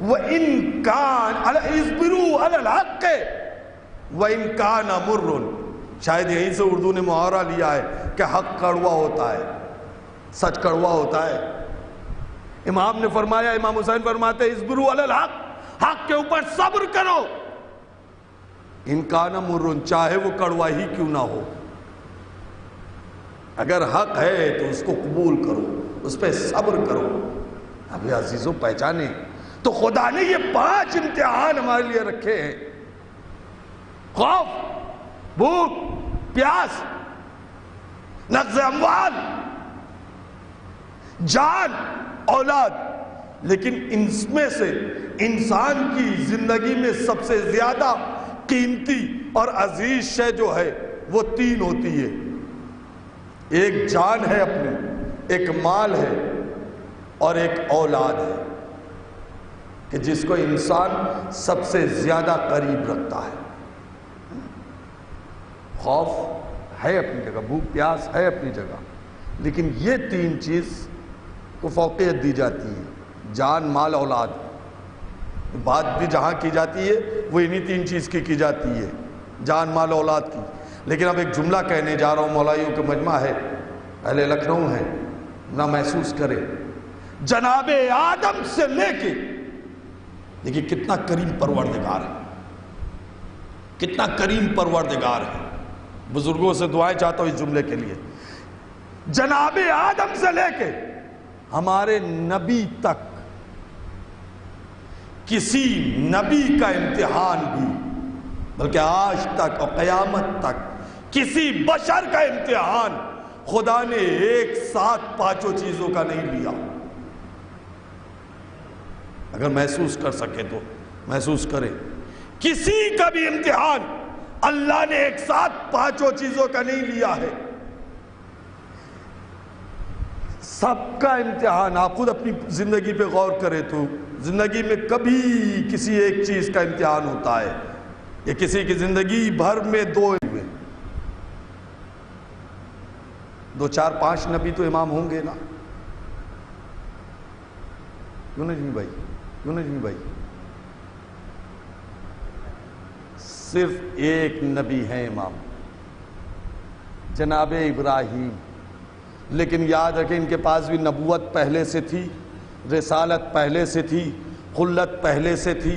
وَإِن كَانَ اصبروا علی الحق وَإِن كَانَ مُرٌ. شاید یہیں سے اردو نے محاورہ لیا ہے کہ حق کڑوا ہوتا ہے، سچ کڑوا ہوتا ہے. امام نے فرمایا، امام حسین فرماتے اصبروا علی الحق، حق کے اوپر صبر کرو، ان کان مر، چاہے وہ کڑوا ہی کیوں نہ ہو. اگر حق ہے تو اس کو قبول کرو، اس پہ صبر کرو۔ ابھی عزیزوں پہچانے تو خدا نے یہ 5 امتحان ہمارے لیے رکھے ہیں، خوف، بھوک، پیاس، نقص اموال، جان، اولاد، لیکن ان میں سے انسان کی زندگی میں سب سے زیادہ قیمتی اور عزیز شے جو ہے وہ 3 ہوتی ہے۔ ایک جان ہے اپنی، ایک مال ہے اور ایک اولاد ہے، کہ جس کو انسان سب سے زیادہ قریب رکھتا ہے۔ خوف ہے اپنی جگہ، بھوک پیاس ہے اپنی جگہ، لیکن یہ 3 چیز کو فوقیت دی جاتی ہے، جان، مال، اولاد۔ بات بھی جہاں کی جاتی ہے وہ انہی 3 چیز کی جاتی ہے، جان، مال، اولاد کی۔ لیکن اب ایک جملہ کہنے جا رہا ہوں، مولائیوں کا مجمع ہے، اہل لکھنؤ ہے، نہ محسوس کرے۔ جناب آدم سے لے کے، دیکھیے کتنا کریم پروردگار ہے، کتنا کریم پروردگار ہے۔ بزرگوں سے دعائیں چاہتا ہوں اس جملے کے لیے۔ جناب آدم سے لے کے ہمارے نبی تک، کسی نبی کا امتحان بھی، بلکہ آج تک اور قیامت تک کسی بشر کا امتحان خدا نے ایک ساتھ 5 چیزوں کا نہیں لیا۔ اگر محسوس کر سکے تو محسوس کرے، کسی کا بھی امتحان اللہ نے ایک ساتھ 5 چیزوں کا نہیں لیا ہے۔ سب کا امتحان، آپ خود اپنی زندگی پہ غور کرے تو زندگی میں کبھی کسی ایک چیز کا امتحان ہوتا ہے، یا کسی کی زندگی بھر میں 2 ہوئے، 2 4 5 نبی تو امام ہوں گے نا؟ کیوں نجمی بھائی، کیوں نجمی بھائی؟ صرف ایک نبی ہے امام، جناب ابراہیم۔ لیکن یاد رکھیں ان کے پاس بھی نبوت پہلے سے تھی، رسالت پہلے سے تھی، خلت پہلے سے تھی۔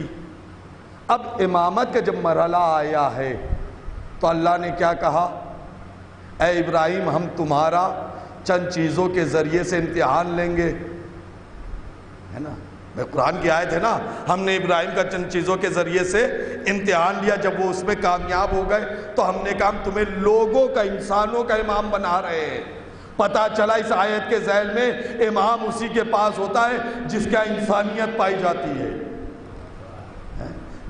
اب امامت کا جب مرحلہ آیا ہے تو اللہ نے کیا کہا؟ اے ابراہیم، ہم تمہارا چند چیزوں کے ذریعے سے امتحان لیں گے، ہے نا؟ قرآن کی آیت ہے نا، ہم نے ابراہیم کا چند چیزوں کے ذریعے سے امتحان لیا، جب وہ اس میں کامیاب ہو گئے تو ہم نے کہا ہم تمہیں لوگوں کا، انسانوں کا امام بنا رہے ہیں۔ پتہ چلا اس آیت کے ذیل میں امام اسی کے پاس ہوتا ہے جس کا انسانیت پائی جاتی ہے۔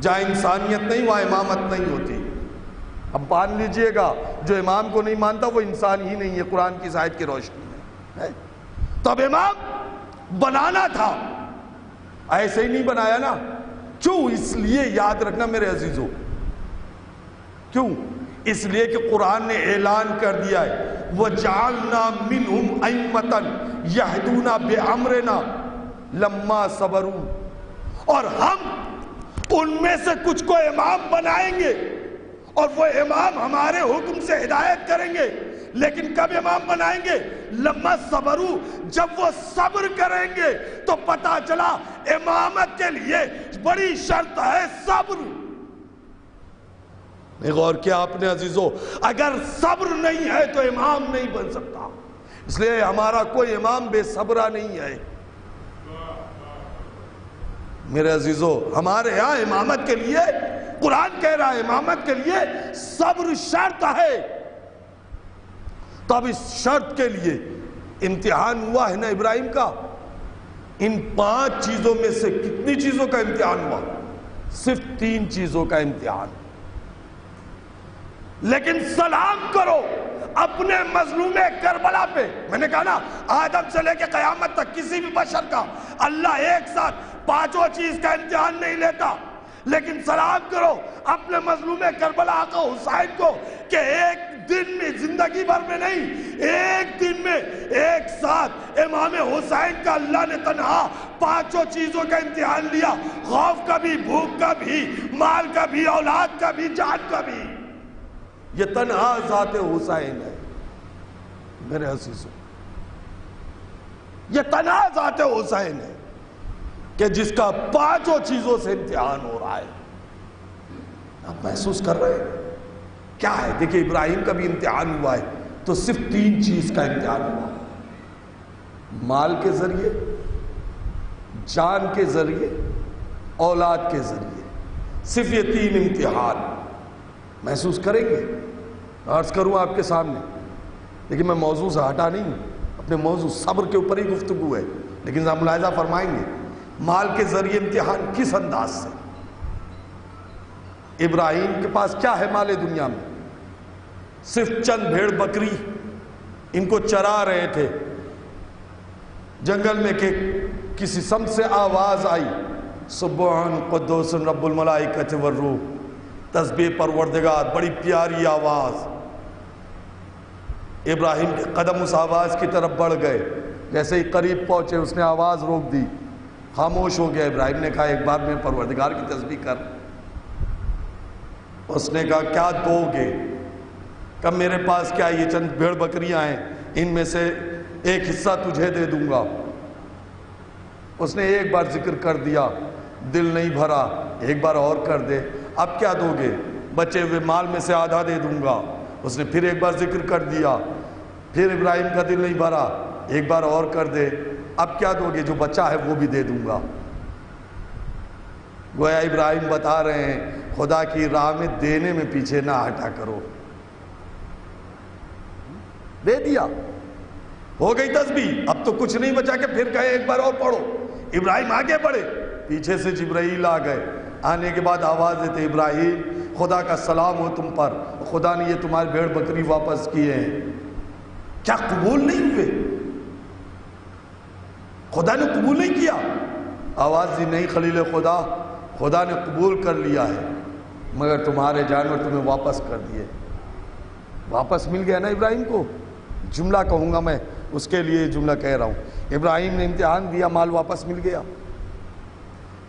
جہاں انسانیت نہیں وہاں امامت نہیں ہوتی۔ اب مان لیجئے گا جو امام کو نہیں مانتا وہ انسان ہی نہیں ہے قرآن کی اس آیت کی روشنی میں۔ تو اب امام بنانا تھا، ایسے ہی نہیں بنایا نا۔ کیوں؟ اس لیے یاد رکھنا میرے عزیزوں، کیوں؟ اس لیے کہ قرآن نے اعلان کر دیا ہے وَجَعَلْنَا مِنْهُمْ أَئِمَّةً يَهْدُونَ بِأَمْرِنَا لَمَّا صَبَرُوا، اور ہم ان میں سے کچھ کو امام بنائیں گے اور وہ امام ہمارے حکم سے ہدایت کریں گے۔ لیکن کب امام بنائیں گے؟ لما صبروا، جب وہ صبر کریں گے۔ تو پتہ چلا امامت کے لیے بڑی شرط ہے صبر۔ غور کیا آپ نے عزیزو؟ اگر صبر نہیں ہے تو امام نہیں بن سکتا۔ اس لیے ہمارا کوئی امام بے صبرہ نہیں ہے میرے عزیزو۔ ہمارے ہاں امامت کے لیے قرآن کہہ رہا ہے امامت کے لیے صبر شرط ہے۔ تو اب اس شرط کے لیے امتحان ہوا ہے نا ابراہیم کا۔ ان 5 چیزوں میں سے کتنی چیزوں کا امتحان ہوا؟ صرف 3 چیزوں کا امتحان۔ لیکن سلام کرو اپنے مظلوم کربلا پہ۔ میں نے کہا نا آدم سے لے کے قیامت تک کسی بھی بشر کا اللہ ایک ساتھ 5 چیز کا امتحان نہیں لیتا، لیکن سلام کرو اپنے مظلوم کربلا آقا حسین کو کہ ایک دن میں، زندگی بھر میں نہیں، ایک دن میں ایک ساتھ امام حسین کا اللہ نے تنہا 5 چیزوں کا امتحان لیا، خوف کا بھی، بھوک کا بھی، مال کا بھی، اولاد کا بھی، جان کا بھی۔ یہ تنہا ذات حسین ہے میرے عزیزو، یہ تنہا ذات حسین ہے کہ جس کا 5 چیزوں سے امتحان ہو رہا ہے۔ آپ محسوس کر رہے ہیں کیا ہے؟ دیکھیں ابراہیم کا بھی امتحان ہوا ہے تو صرف 3 چیز کا امتحان ہوا، مال کے ذریعے، جان کے ذریعے، اولاد کے ذریعے، صرف یہ 3 امتحان محسوس کریں گے۔ عرض کروں آپ کے سامنے، لیکن میں موضوع سے ہٹا نہیں ہوں، اپنے موضوع صبر کے اوپر ہی گفتگو ہے، لیکن آپ ملاحظہ فرمائیں گے مال کے ذریعے امتحان کس انداز سے۔ ابراہیم کے پاس کیا ہے مال دنیا میں؟ صرف چند بھیڑ بکری، ان کو چرا رہے تھے جنگل میں کہ کسی سمت سے آواز آئی، سبحان قدوس رب الملائکۃ والروح، تسبیح پروردگار، بڑی پیاری آواز۔ ابراہیم کے قدم اس آواز کی طرف بڑھ گئے، جیسے ہی قریب پہنچے اس نے آواز روک دی، خاموش ہو گیا۔ ابراہیم نے کہا ایک بار میں پروردگار کی تسبیح کر۔ اس نے کہا کیا دو گے؟ کب میرے پاس کیا یہ چند بھیڑ بکریاں ہیں، ان میں سے ایک حصہ تجھے دے دوں گا۔ اس نے ایک بار ذکر کر دیا، دل نہیں بھرا، ایک بار اور کر دے، اب کیا دو گے؟ بچے ہوئے مال میں سے آدھا دے دوں گا۔ اس نے پھر ایک بار ذکر کر دیا، پھر ابراہیم کا دل نہیں بھرا، ایک بار اور کر دے، اب کیا دو گے؟ جو بچہ ہے وہ بھی دے دوں گا۔ گویا ابراہیم بتا رہے ہیں خدا کی راہ میں دینے میں پیچھے نہ ہٹا کرو۔ دے دیا، ہو گئی تسبیح، اب تو کچھ نہیں بچا کہ پھر کہے ایک بار اور پڑھو۔ ابراہیم آگے بڑھے، پیچھے سے جبرائیل آ گئے، آنے کے بعد آواز دیتے ابراہیم خدا کا سلام ہو تم پر، خدا نے یہ تمہاری بھیڑ بکری واپس کیے ہیں۔ کیا قبول نہیں ہوئے؟ خدا نے قبول نہیں کیا؟ آواز دی نہیں خلیل خدا، خدا نے قبول کر لیا ہے، مگر تمہارے جانور تمہیں واپس کر دیے۔ واپس مل گیا نا ابراہیم کو؟ جملہ کہوں گا میں، اس کے لیے جملہ کہہ رہا ہوں۔ ابراہیم نے امتحان دیا، مال واپس مل گیا۔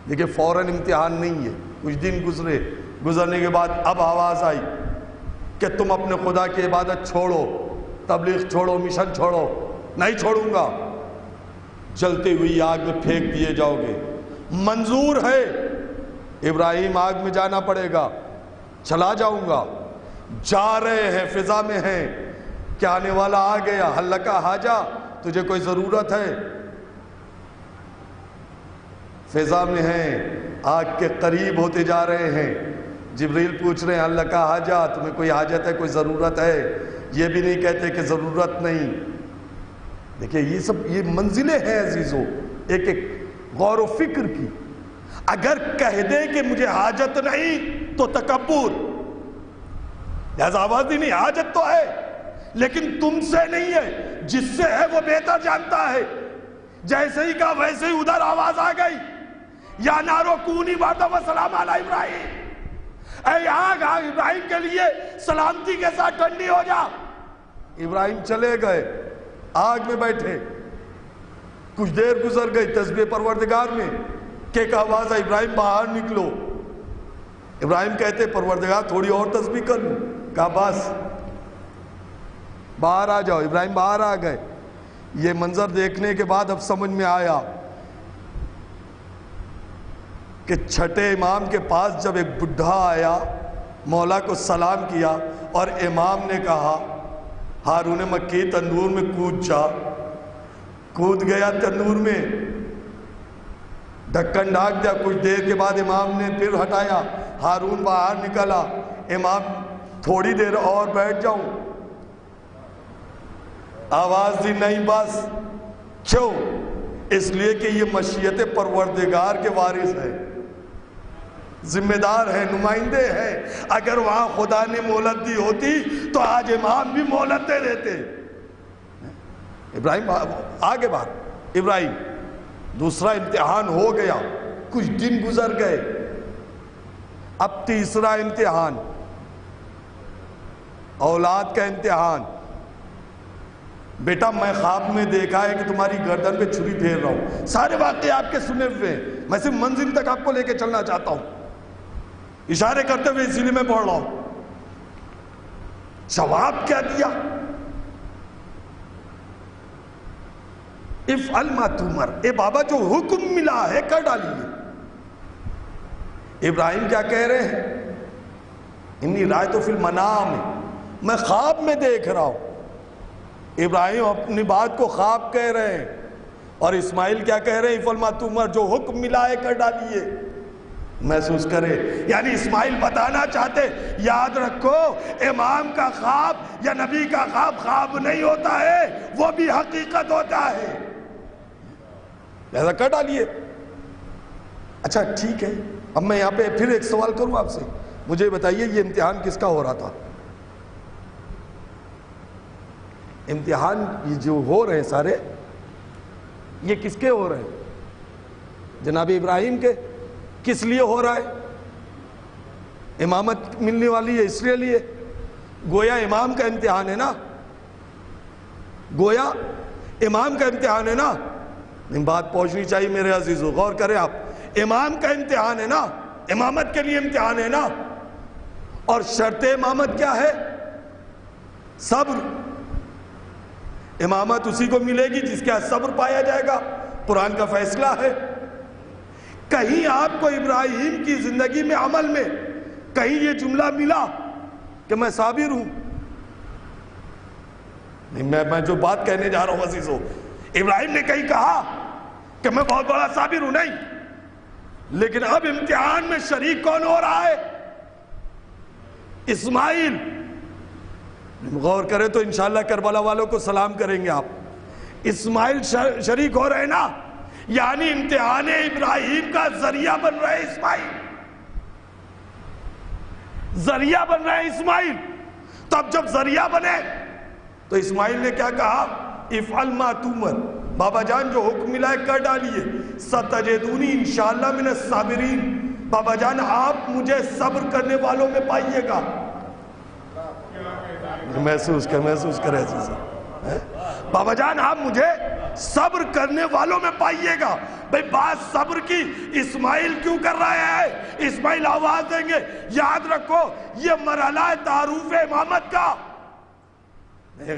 دیکھیں فوراً امتحان نہیں ہے، کچھ دن گزرے، گزرنے کے بعد اب آواز آئی کہ تم اپنے خدا کی عبادت چھوڑو، تبلیغ چھوڑو، مشن چھوڑو۔ نہیں چھوڑوں گا، جلتے ہوئی آگ میں پھینک دیے جاؤ گے۔ منظور ہے، ابراہیم آگ میں جانا پڑے گا، چلا جاؤں گا۔ جا رہے ہیں، فضا میں ہیں کہ آنے والا آ گیا، حل لکا حاجہ، تجھے کوئی ضرورت ہے؟ فضا میں ہیں، آگ کے قریب ہوتے جا رہے ہیں، جبریل پوچھ رہے ہیں حل لکا حاجہ، تمہیں کوئی حاجت ہے، کوئی ضرورت ہے؟ یہ بھی نہیں کہتے کہ ضرورت نہیں۔ دیکھیں یہ سب یہ منزلیں ہیں عزیزو، ایک ایک غور و فکر کی۔ اگر کہہ دے کہ مجھے حاجت نہیں تو تکبر، لہذا آواز نہیں، حاجت تو ہے لیکن تم سے نہیں ہے، جس سے ہے وہ بہتر جانتا ہے۔ جیسے ہی کہا ویسے ہی ادھر آواز آ گئی، یا نارو کونی باردا و سلام علی ابراہیم، اے آگ ابراہیم کے لیے سلامتی کے ساتھ ٹھنڈی ہو جا۔ ابراہیم چلے گئے، آگ میں بیٹھے، کچھ دیر گزر گئی، تسبیح پروردگار میں کہ ایک آواز آئی ابراہیم باہر نکلو۔ ابراہیم کہتے پروردگار تھوڑی اور تسبیح کر لوں، کہا بس باہر آ جاؤ۔ ابراہیم باہر آ گئے۔ یہ منظر دیکھنے کے بعد اب سمجھ میں آیا کہ چھٹے امام کے پاس جب ایک بڈھا آیا، مولا کو سلام کیا اور امام نے کہا ہارون مکی تندور میں کود جا، کود گیا تندور میں، ڈھکن ڈھانک دیا۔ کچھ دیر کے بعد امام نے پھر ہٹایا، ہارون باہر نکلا، امام تھوڑی دیر اور بیٹھ جاؤں، آواز دی نہیں بس۔ کیوں؟ اس لیے کہ یہ مشیت پروردگار کے وارث ہے، ذمہ دار ہے، نمائندے ہیں۔ اگر وہاں خدا نے مہلت دی ہوتی تو آج امام بھی مہلت دے دیتے۔ ابراہیم آگے بات، ابراہیم دوسرا امتحان ہو گیا، کچھ دن گزر گئے، اب تیسرا امتحان، اولاد کا امتحان۔ بیٹا میں خواب میں دیکھا ہے کہ تمہاری گردن پہ چھری پھیر رہا ہوں، سارے واقعے آپ کے سنے ہوئے ہیں، میں صرف منزل تک آپ کو لے کے چلنا چاہتا ہوں، اشارے کرتے ہوئے اسی لیے میں پڑھ رہا ہوں۔ جواب کیا دیا؟ افعل ما تؤمر، اے بابا جو حکم ملا ہے کر ڈالیے۔ ابراہیم کیا کہہ رہے ہیں؟ انی رأیت فی المنام، میں خواب میں دیکھ رہا ہوں ابراہیم اپنی بات کو خواب کہہ رہے ہیں اور اسماعیل کیا کہہ رہے ہیں؟ فلما تمر جو حکم ملا ہے کر ڈالیے، محسوس کرے. یعنی اسماعیل بتانا چاہتے یاد رکھو امام کا خواب یا نبی کا خواب خواب نہیں ہوتا ہے، وہ بھی حقیقت ہوتا ہے، لہذا کر ڈالیے. اچھا ٹھیک ہے، اب میں یہاں پہ پھر ایک سوال کروں آپ سے، مجھے بتائیے یہ امتحان کس کا ہو رہا تھا؟ امتحان یہ جو ہو رہے ہیں سارے، یہ کس کے ہو رہے ہیں؟ جناب ابراہیم کے. کس لیے ہو رہا ہے؟ امامت ملنے والی ہے اس لیے. گویا امام کا امتحان ہے نا، گویا امام کا امتحان ہے نا. بات پہنچنی چاہیے میرے عزیزو، غور کریں آپ. امام کا امتحان ہے نا، امامت کے لیے امتحان ہے نا. اور شرط امامت کیا ہے؟ صبر. امامت اسی کو ملے گی جس کے صبر پایا جائے گا، قرآن کا فیصلہ ہے. کہیں آپ کو ابراہیم کی زندگی میں عمل میں کہیں یہ جملہ ملا کہ میں صابر ہوں؟ نہیں، میں جو بات کہنے جا رہا ہوں عزیزو، ابراہیم نے کہیں کہا کہ میں بہت بڑا صابر ہوں؟ نہیں. لیکن اب امتحان میں شریک کون ہو رہا ہے؟ اسماعیل. غور کریں تو انشاءاللہ کربلا والوں کو سلام کریں گے آپ. اسماعیل شریک ہو رہے نا، یعنی امتحان ابراہیم کا ذریعہ بن رہے اسماعیل، ذریعہ بن رہے اسماعیل. تب جب ذریعہ بنے تو اسماعیل نے کیا کہا؟ افعل ما تؤمر، بابا جان جو حکم ملا ہے کر ڈالیے. ستجدونی انشاءاللہ من الصابرین، بابا جان آپ مجھے صبر کرنے والوں میں پائیے گا. محسوس کرے عزیزہ، بابا جان آپ مجھے صبر کرنے والوں میں پائیے گا. بھئی بات صبر کی اسماعیل کیوں کر رہے ہیں؟ اسماعیل آواز دیں گے. یاد رکھو یہ مرحلہ ہے تعارف امامت کا.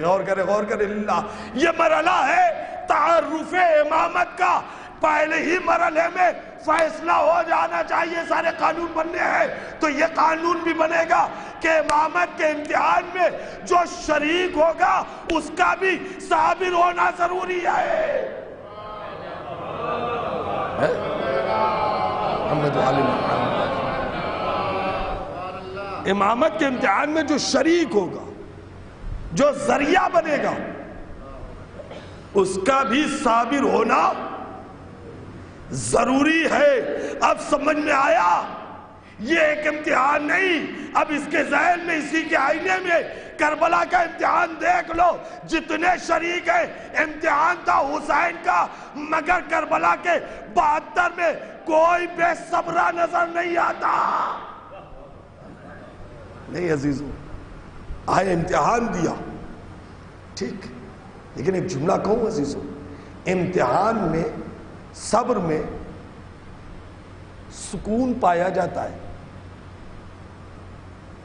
غور کرے اللہ، یہ مرحلہ ہے تعارف امامت کا. پہلے ہی مرحلے میں فیصلہ ہو جانا چاہیے، سارے قانون بننے ہیں تو یہ قانون بھی بنے گا کہ امامت کے امتحان میں جو شریک ہوگا اس کا بھی صابر ہونا ضروری ہے. امامت کے امتحان میں جو شریک ہوگا، جو ذریعہ بنے گا، اس کا بھی صابر ہونا ضروری ہے. اب سمجھ میں آیا؟ یہ ایک امتحان نہیں. اب اس کے ذہن میں، اسی کے آئینے میں کربلا کا امتحان دیکھ لو، جتنے شریک ہیں. امتحان تھا حسین کا، مگر کربلا کے 72 میں کوئی بے صبرہ نظر نہیں آتا. نہیں عزیزو، آئے امتحان دیا ٹھیک، لیکن ایک جملہ کہوں عزیزو، امتحان میں صبر میں سکون پایا جاتا ہے.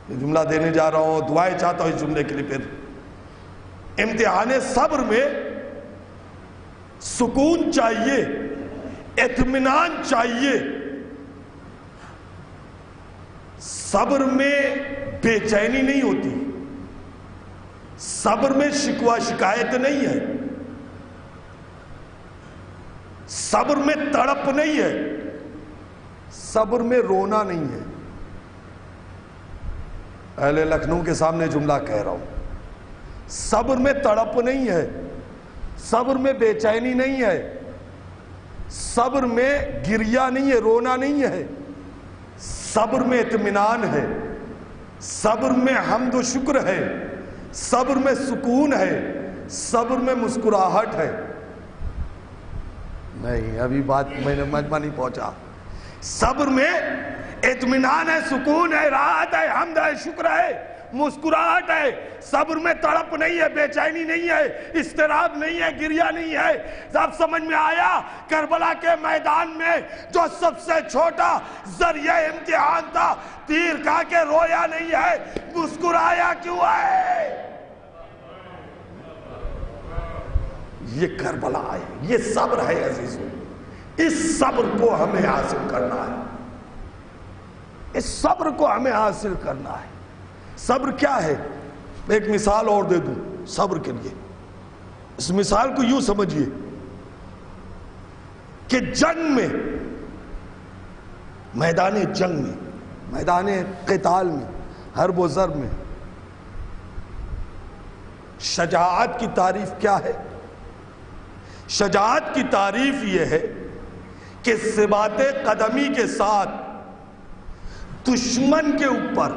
یہ جملہ دینے جا رہا ہوں، دعائیں چاہتا ہوں اس جملے کے لیے. پھر امتحان صبر میں سکون چاہیے، اطمینان چاہیے. صبر میں بے چینی نہیں ہوتی، صبر میں شکوہ شکایت نہیں ہے، صبر میں تڑپ نہیں ہے، صبر میں رونا نہیں ہے. اہل لکھنؤ کے سامنے جملہ کہہ رہا ہوں، صبر میں تڑپ نہیں ہے، صبر میں بے چینی نہیں ہے، صبر میں گریہ نہیں ہے، رونا نہیں ہے. صبر میں اطمینان ہے، صبر میں حمد و شکر ہے، صبر میں سکون ہے، صبر میں مسکراہٹ ہے. نہیں، ابھی بات میں نے مجمع نہیں پہنچا. صبر میں اطمینان ہے، سکون ہے، راحت ہے، حمد ہے، شکر ہے، مسکراہٹ ہے. صبر میں تڑپ نہیں ہے، بے چینی نہیں ہے، اضطراب نہیں ہے، گریہ نہیں ہے. اب سمجھ میں آیا کربلا کے میدان میں جو سب سے چھوٹا ذریعہ امتحان تھا، تیر کھا کے رویا نہیں ہے، مسکرایا کیوں ہے؟ یہ کربلا ہے، یہ صبر ہے عزیزو. اس صبر کو ہمیں حاصل کرنا ہے، اس صبر کو ہمیں حاصل کرنا ہے. صبر کیا ہے؟ ایک مثال اور دے دوں صبر کے لیے. اس مثال کو یوں سمجھیے کہ جنگ میں، میدان جنگ میں، میدان قتال میں، حرب و ضرب میں شجاعت کی تعریف کیا ہے؟ شجاعت کی تعریف یہ ہے کہ ثبات قدمی کے ساتھ دشمن کے اوپر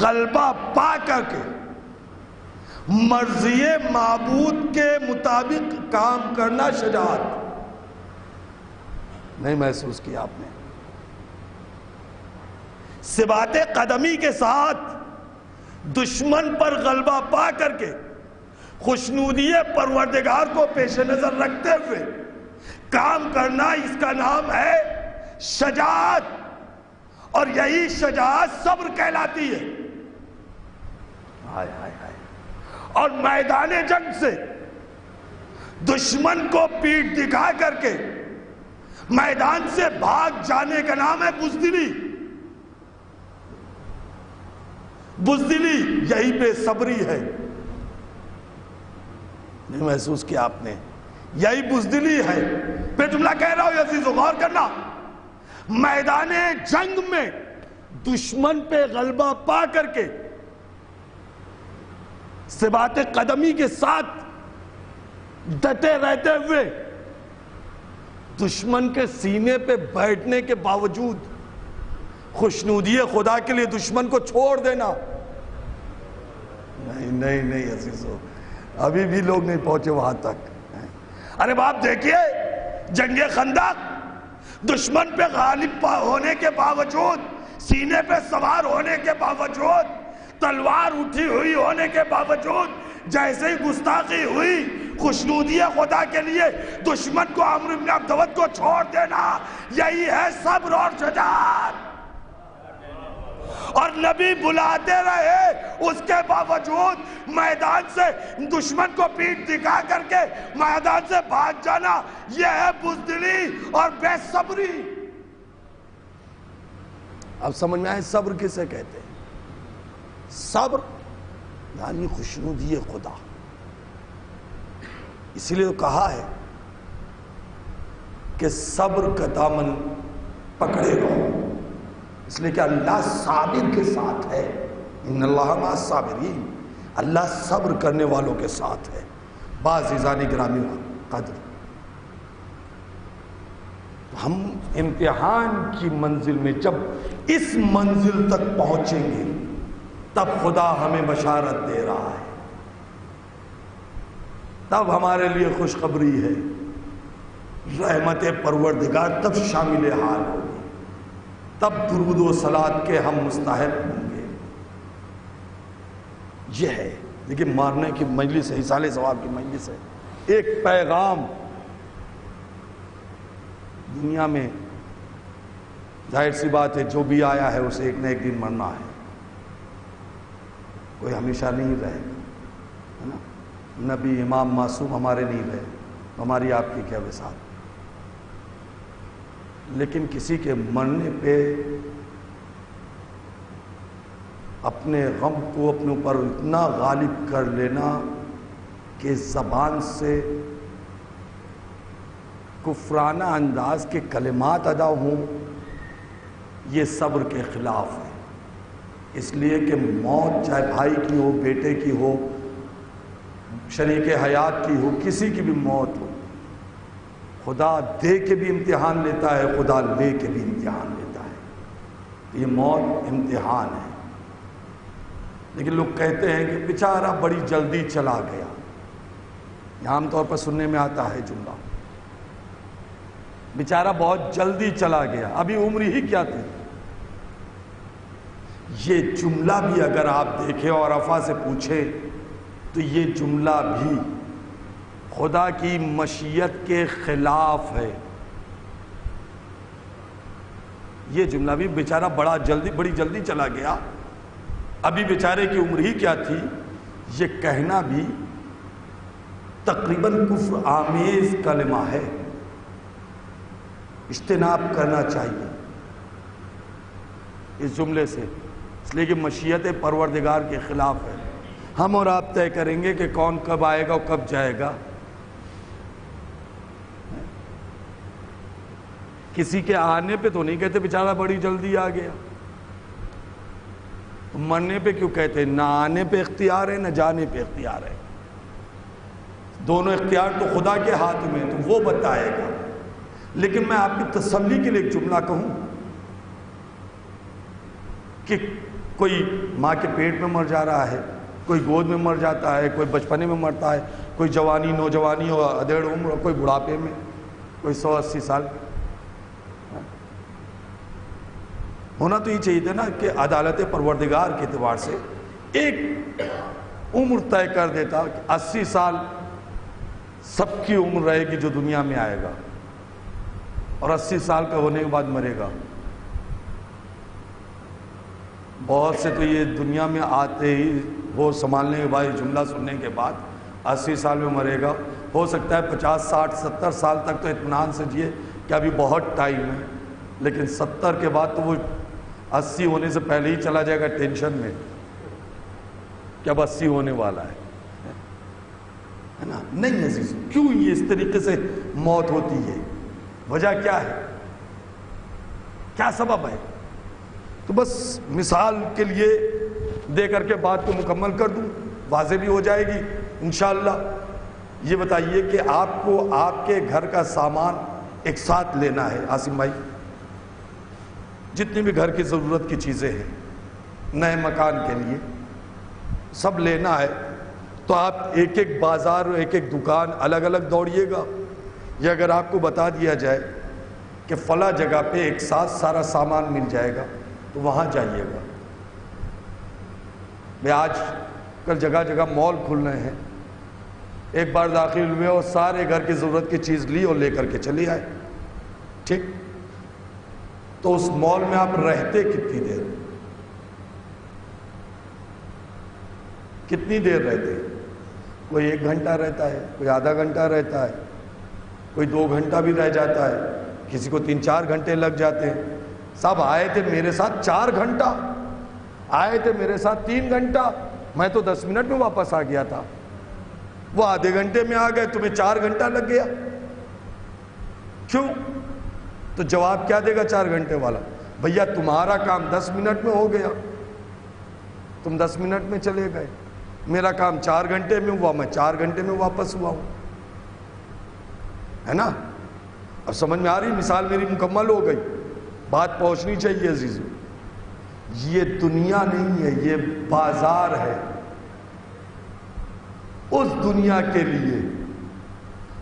غلبہ پا کر کے مرضی معبود کے مطابق کام کرنا شجاعت نہیں محسوس کیا آپ نے؟ ثبات قدمی کے ساتھ دشمن پر غلبہ پا کر کے خوشنودی پروردگار کو پیش نظر رکھتے ہوئے کام کرنا، اس کا نام ہے شجاعت، اور یہی شجاعت صبر کہلاتی ہے۔ ہائے ہائے ہائے۔ اور میدان جنگ سے دشمن کو پیٹھ دکھا کر کے میدان سے بھاگ جانے کا نام ہے بزدلی۔ بزدلی یہی بے صبری ہے، نہیں محسوس کیا آپ نے؟ یہی بزدلی ہے۔ پھر جملہ کہہ رہا ہوں عزیزو، غور کرنا، میدان جنگ میں دشمن پہ غلبہ پا کر کے ثبات قدمی کے ساتھ ڈٹے رہتے ہوئے دشمن کے سینے پہ بیٹھنے کے باوجود خوشنودی خدا کے لیے دشمن کو چھوڑ دینا، نہیں نہیں نہیں عزیزو، ابھی بھی لوگ نہیں پہنچے وہاں تک۔ ارے باپ دیکھیے، جنگ خندق دشمن پہ غالب ہونے کے باوجود، سینے پہ سوار ہونے کے باوجود، تلوار اٹھی ہوئی ہونے کے باوجود، جیسے ہی گستاخی ہوئی خوشنودی خدا کے لیے دشمن کو، عمرو بن عبدود کو چھوڑ دینا، یہی ہے صبر اور شجاعت۔ اور نبی بلاتے رہے، اس کے باوجود میدان سے دشمن کو پیٹھ دکھا کر کے میدان سے بھاگ جانا، یہ ہے بزدلی اور بے صبری۔ اب سمجھ میں آئے صبر کسے کہتے ہیں؟ صبر یعنی خوشنودی خدا۔ اسی لیے تو کہا ہے کہ صبر کا دامن پکڑے رہو، اس لیے کہ اللہ صابر کے ساتھ ہے، ان اللہ مع الصابرین، اللہ صبر کرنے والوں کے ساتھ ہے۔ بعض عزیزان گرامی قدر، ہم امتحان کی منزل میں جب اس منزل تک پہنچیں گے تب خدا ہمیں بشارت دے رہا ہے، تب ہمارے لیے خوشخبری ہے، رحمت پروردگار تب شامل حال ہوگی، تب درود و صلات کے ہم مستحق ہوں گے۔ یہ ہے، لیکن مارنے کی مجلس ہے، ایصال ثواب کی مجلس ہے۔ ایک پیغام دنیا میں، ظاہر سی بات ہے، جو بھی آیا ہے اسے ایک نہ ایک دن مرنا ہے، کوئی ہمیشہ نہیں رہے گا، ہے نا؟ نبی امام معصوم ہمارے نہیں رہے، ہماری آپ کی کیا وسعت۔ لیکن کسی کے مرنے پہ اپنے غم کو اپنے اوپر اتنا غالب کر لینا کہ زبان سے کفرانہ انداز کے کلمات ادا ہوں، یہ صبر کے خلاف ہے۔ اس لیے کہ موت چاہے بھائی کی ہو، بیٹے کی ہو، شریک حیات کی ہو، کسی کی بھی موت ہو، خدا دے کے بھی امتحان لیتا ہے، خدا لے کے بھی امتحان لیتا ہے۔ یہ موت امتحان ہے۔ لیکن لوگ کہتے ہیں کہ بیچارہ بڑی جلدی چلا گیا، یہ عام طور پر سننے میں آتا ہے جملہ، بیچارہ بہت جلدی چلا گیا، ابھی عمر ہی کیا تھی۔ یہ جملہ بھی اگر آپ دیکھیں اور افا سے پوچھیں تو یہ جملہ بھی خدا کی مشیت کے خلاف ہے۔ یہ جملہ بھی بیچارہ بڑی جلدی چلا گیا، ابھی بیچارے کی عمر ہی کیا تھی، یہ کہنا بھی تقریباً کفر آمیز کلمہ ہے، اجتناب کرنا چاہیے اس جملے سے، اس لیے کہ مشیت پروردگار کے خلاف ہے۔ ہم اور آپ طے کریں گے کہ کون کب آئے گا اور کب جائے گا. کسی کے آنے پہ تو نہیں کہتے بیچارہ بڑی جلدی آ گیا. مرنے پہ کیوں کہتے ہیں؟ نہ آنے پہ اختیار ہے نہ جانے پہ اختیار ہے. دونوں اختیار تو خدا کے ہاتھ میں، تو وہ بتائے گا. لیکن میں آپ کی تسلی کے لیے ایک جملہ کہوں کہ کوئی ماں کے پیٹ میں مر جا رہا ہے، کوئی گود میں مر جاتا ہے، کوئی بچپنے میں مرتا ہے، کوئی جوانی نوجوانی اور ادھیڑ عمر، اور کوئی بڑھاپے میں، کوئی 180 سال. ہونا تو یہ چاہیے تھا نا کہ عدالت پروردگار کے اعتبار سے ایک عمر طے کر دیتا کہ 80 سال سب کی عمر رہے گی جو دنیا میں آئے گا، اور 80 سال کا ہونے کے بعد مرے گا. بہت سے تو یہ دنیا میں آتے ہی وہ سنبھالنے کے بعد جملہ سننے کے بعد 80 سال میں مرے گا. ہو سکتا ہے 50 60 70 سال تک تو اطمینان سے جیے کہ ابھی بہت ٹائم ہے، لیکن 70 کے بعد تو وہ 80 ہونے سے پہلے ہی چلا جائے گا ٹینشن میں کہ اب 80 ہونے والا ہے نا. نہیں عزیز، کیوں یہ اس طریقے سے موت ہوتی ہے؟ وجہ کیا ہے؟ کیا سبب ہے؟ تو بس مثال کے لیے دے کر کے بات کو مکمل کر دوں، واضح بھی ہو جائے گی انشاءاللہ. یہ بتائیے کہ آپ کو آپ کے گھر کا سامان ایک ساتھ لینا ہے عاصم بھائی، جتنی بھی گھر کی ضرورت کی چیزیں ہیں نئے مکان کے لیے سب لینا ہے، تو آپ ایک ایک بازار ایک ایک دکان الگ الگ دوڑیے گا، یا اگر آپ کو بتا دیا جائے کہ فلاں جگہ پہ ایک ساتھ سارا سامان مل جائے گا تو وہاں جائیے گا. میں آج کل جگہ جگہ مال کھل رہے ہیں، ایک بار داخل ہوئے اور سارے گھر کی ضرورت کی چیز لی اور لے کر کے چلی آئے. ٹھیک، تو اس مال میں آپ رہتے کتنی دیر؟ کتنی دیر رہتے؟ کوئی 1 گھنٹہ رہتا ہے، کوئی آدھا گھنٹہ رہتا ہے، کوئی 2 گھنٹہ بھی رہ جاتا ہے، کسی کو 3-4 گھنٹے لگ جاتے ہیں. صاحب آئے تھے میرے ساتھ 4 گھنٹہ، آئے تھے میرے ساتھ 3 گھنٹہ، میں تو 10 منٹ میں واپس آ گیا تھا. وہ آدھے گھنٹے میں آ گئے، تمہیں 4 گھنٹہ لگ گیا. کیوں؟ تو جواب کیا دے گا 4 گھنٹے والا؟ بھیا تمہارا کام 10 منٹ میں ہو گیا، تم 10 منٹ میں چلے گئے. میرا کام 4 گھنٹے میں ہوا، میں 4 گھنٹے میں واپس ہوا ہوں. ہے نا؟ اب سمجھ میں آ رہی؟ مثال میری مکمل ہو گئی، بات پہنچنی چاہیے عزیزو. یہ دنیا نہیں ہے، یہ بازار ہے. اس دنیا کے لیے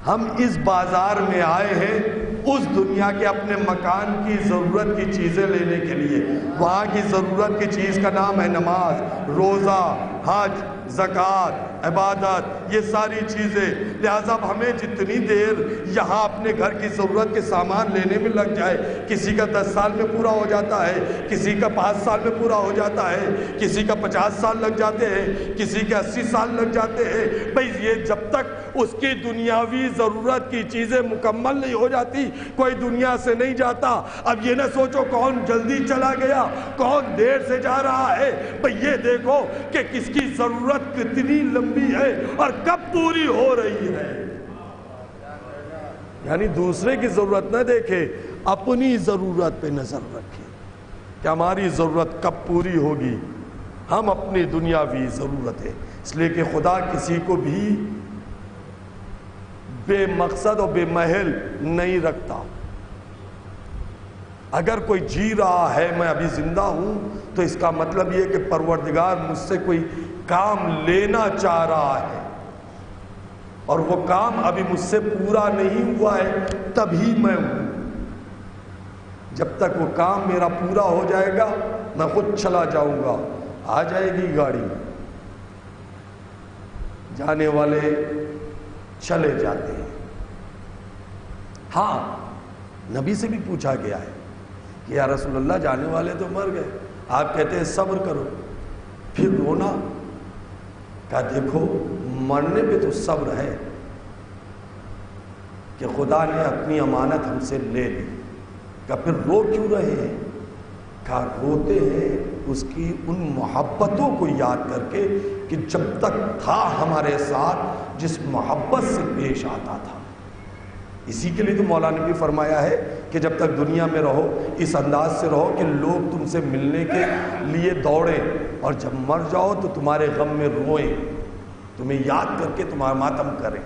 ہم اس بازار میں آئے ہیں، اس دنیا کے اپنے مکان کی ضرورت کی چیزیں لینے کے لیے. وہاں کی ضرورت کی چیز کا نام ہے نماز، روزہ، حج، زکوٰۃ، عبادت، یہ ساری چیزیں. لہٰذا ہمیں جتنی دیر یہاں اپنے گھر کی ضرورت کے سامان لینے میں لگ جائے، کسی کا 10 سال میں پورا ہو جاتا ہے، کسی کا 5 سال میں پورا ہو جاتا ہے، کسی کا 50 سال لگ جاتے ہیں، کسی کے 80 سال لگ جاتے ہیں. بھئی یہ جب تک اس کی دنیاوی ضرورت کی چیزیں مکمل نہیں ہو جاتی کوئی دنیا سے نہیں جاتا. اب یہ نہ سوچو کون جلدی چلا گیا کون دیر سے جا رہا ہے. بھئی یہ دیکھو کہ کس کی ضرورت کتنی لمبی ہے اور کب پوری ہو رہی ہے. یعنی دوسرے کی ضرورت نہ دیکھے، اپنی ضرورت پہ نظر رکھے کہ ہماری ضرورت کب پوری ہوگی. ہم اپنی دنیاوی ضرورتیں، اس لیے کہ خدا کسی کو بھی بے مقصد اور بے محل نہیں رکھتا. اگر کوئی جی رہا ہے میں ابھی زندہ ہوں تو اس کا مطلب یہ کہ پروردگار مجھ سے کوئی کام لینا چاہ رہا ہے، اور وہ کام ابھی مجھ سے پورا نہیں ہوا ہے تبھی میں ہوں. جب تک وہ کام میرا پورا ہو جائے گا میں خود چلا جاؤں گا. آ جائے گی گاڑی، جانے والے چلے جاتے ہیں. ہاں نبی سے بھی پوچھا گیا ہے کہ یا رسول اللہ جانے والے تو مر گئے، آپ کہتے ہیں صبر کرو پھر رونا. کہا دیکھو مرنے پہ تو صبر ہے کہ خدا نے اپنی امانت ہم سے لے لی. کہا پھر رو کیوں رہے ہیں؟ کہا روتے ہیں اس کی ان محبتوں کو یاد کر کے کہ جب تک تھا ہمارے ساتھ جس محبت سے پیش آتا تھا. اسی کے لیے تو مولا نے بھی فرمایا ہے کہ جب تک دنیا میں رہو اس انداز سے رہو کہ لوگ تم سے ملنے کے لیے دوڑیں اور جب مر جاؤ تو تمہارے غم میں روئیں, تمہیں یاد کر کے تمہارا ماتم کریں.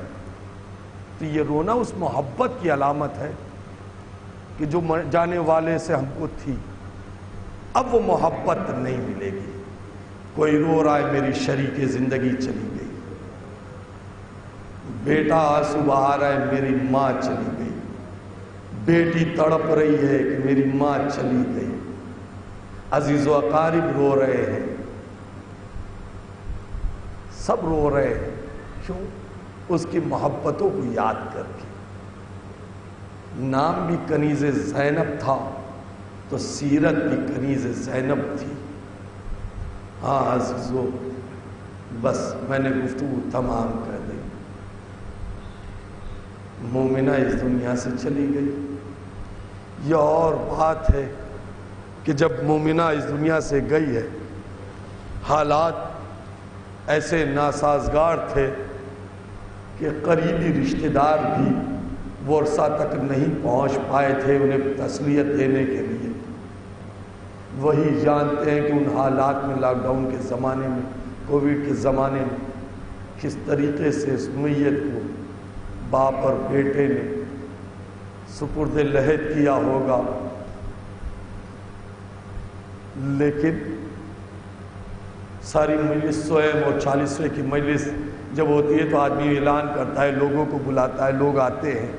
تو یہ رونا اس محبت کی علامت ہے کہ جو جانے والے سے ہم کو تھی اب وہ محبت نہیں ملے گی. کوئی رو رہا ہے میری شریک زندگی چلی گئی, بیٹا آنسو بہا رہا ہے میری ماں چلی گئی, بیٹی تڑپ رہی ہے کہ میری ماں چلی گئی, عزیز و اقارب رو رہے ہیں, سب رو رہے ہیں. کیوں؟ اس کی محبتوں کو یاد کر کے. نام بھی کنیز زینب تھا تو سیرت بھی کنیز زینب تھی. ہاں عزیزو, بس میں نے گفتگو تمام کر دی. مومنہ اس دنیا سے چلی گئی. یہ اور بات ہے کہ جب مومنہ اس دنیا سے گئی ہے حالات ایسے ناسازگار تھے کہ قریبی رشتہ دار بھی ورثہ تک نہیں پہنچ پائے تھے انہیں تسلیت دینے کے لیے. وہی جانتے ہیں کہ ان حالات میں لاک ڈاؤن کے زمانے میں, کووڈ کے زمانے میں کس طریقے سے اس میت کو باپ اور بیٹے نے سپرد لحد کیا ہوگا. لیکن ساری مجلس 100 اور 40 کی مجلس جب ہوتی ہے تو آدمی اعلان کرتا ہے, لوگوں کو بلاتا ہے, لوگ آتے ہیں,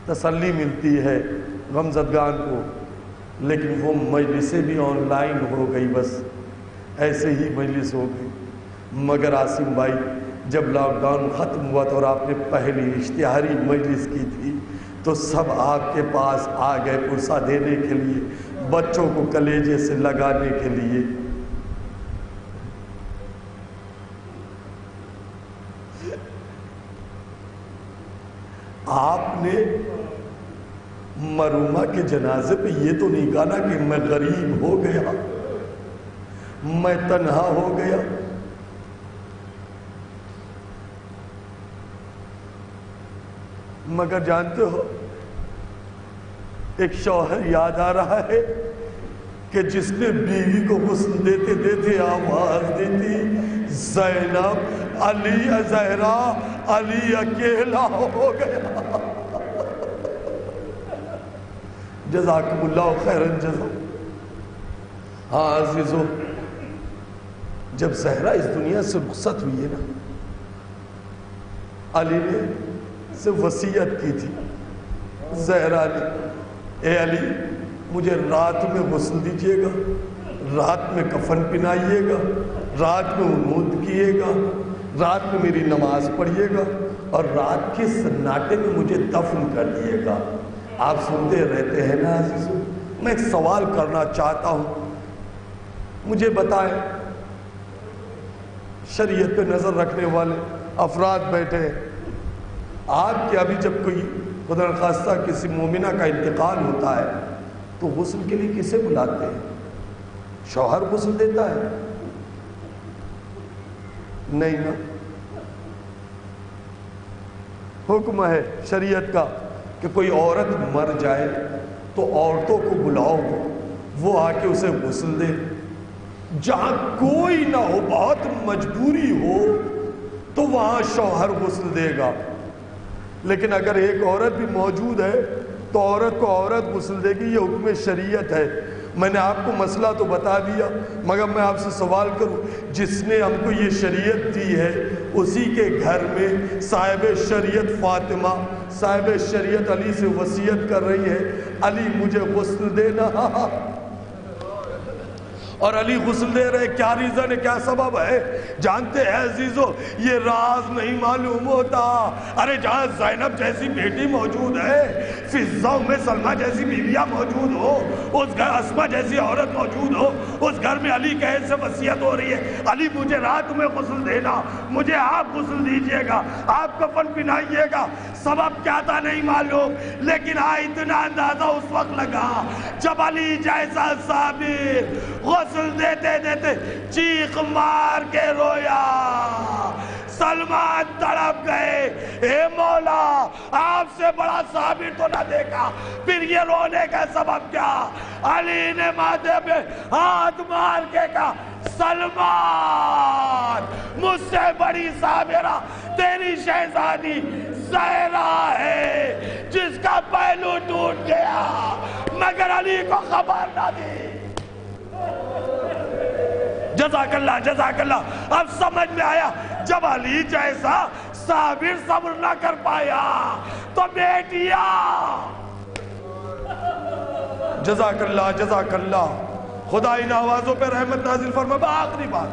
تسلی ملتی ہے غمزدگان کو. لیکن وہ مجلسیں بھی آن لائن ہو گئی, بس ایسے ہی مجلس ہو گئی. مگر عاصم بھائی جب لاک ڈاؤن ختم ہوا تو اور آپ نے پہلی اشتہاری مجلس کی تھی تو سب آپ کے پاس آ گئے پرسہ دینے کے لیے, بچوں کو کلیجے سے لگانے کے لیے. آپ نے مرحومہ کے جنازے پہ یہ تو نہیں کہا نا کہ میں غریب ہو گیا, میں تنہا ہو گیا. مگر جانتے ہو ایک شوہر یاد آ رہا ہے کہ جس نے بیوی کو غسل دیتے دیتے آواز دی تھی, زینب علی زہرا علی اکیلا ہو گیا. جزاکم اللہ خیرن جزا. ہاں عزیزو, جب زہرا اس دنیا سے رخصت ہوئی ہے نا, علی نے سے وصیت کی تھی زہرا نے, اے علی مجھے رات میں غسل دیجیے گا, رات میں کفن پہنائیے گا, رات میں عنود کیے گا, رات میں میری نماز پڑھیے گا, اور رات کے سناٹے میں مجھے دفن کر دیے گا. آپ سنتے رہتے ہیں نا عزیزو, میں ایک سوال کرنا چاہتا ہوں, مجھے بتائیں شریعت پہ نظر رکھنے والے افراد بیٹھے ہیں, آپ کے ابھی جب کوئی خدا نخواستہ کسی مومنہ کا انتقال ہوتا ہے تو غسل کے لیے کسے بلاتے ہیں؟ شوہر غسل دیتا ہے؟ نہیں نا. حکم ہے شریعت کا کہ کوئی عورت مر جائے تو عورتوں کو بلاؤ, وہ آ کے اسے غسل دے. جہاں کوئی نہ ہو, بہت مجبوری ہو, تو وہاں شوہر غسل دے گا. لیکن اگر ایک عورت بھی موجود ہے تو عورت کو عورت غسل دے گی. یہ حکم شریعت ہے. میں نے آپ کو مسئلہ تو بتا دیا, مگر میں آپ سے سوال کروں, جس نے ہم کو یہ شریعت دی ہے اسی کے گھر میں صاحب شریعت فاطمہ صاحب شریعت علی سے وصیت کر رہی ہے, علی مجھے غسل دینا. اور علی غسل دے رہے, کیا ریزن ہے, کیا سبب ہے؟ جانتے ہیں عزیزو, یہ راز نہیں معلوم ہوتا. ارے جہاں زینب جیسی بیٹی موجود ہے, فضہ میں سلمہ جیسی بیویاں موجود ہو, اس گھر اسمہ جیسی عورت موجود ہو, اس گھر میں علی کہے سے وصیت ہو رہی ہے, علی مجھے رات میں غسل دینا, مجھے آپ غسل دیجئے گا, آپ کفن پہنائیے گا. سبب کیا تھا نہیں معلوم, لیکن اتنا اندازہ اس وقت لگا جب علی جیسا صابر غسل غسل دیتے دیتے چیخ مار کے رویا. سلمان تڑپ گئے, اے مولا آپ سے بڑا صابر تو نہ دیکھا, پھر یہ رونے کا سبب کیا؟ علی نے ماتھے پہ ہاتھ مار کے کہا, سلمان مجھ سے بڑی صابرہ تیری شہزادی زہرا ہے جس کا پہلو ٹوٹ گیا مگر علی کو خبر نہ دی. جزاک اللہ جزاک اللہ. اب سمجھ میں آیا جب علی جیسا صابر صبر نہ کر پایا تو بیٹیا. جزاک اللہ جزاک اللہ. خدا ان آوازوں پہ رحمت نازل فرما. آخری بات,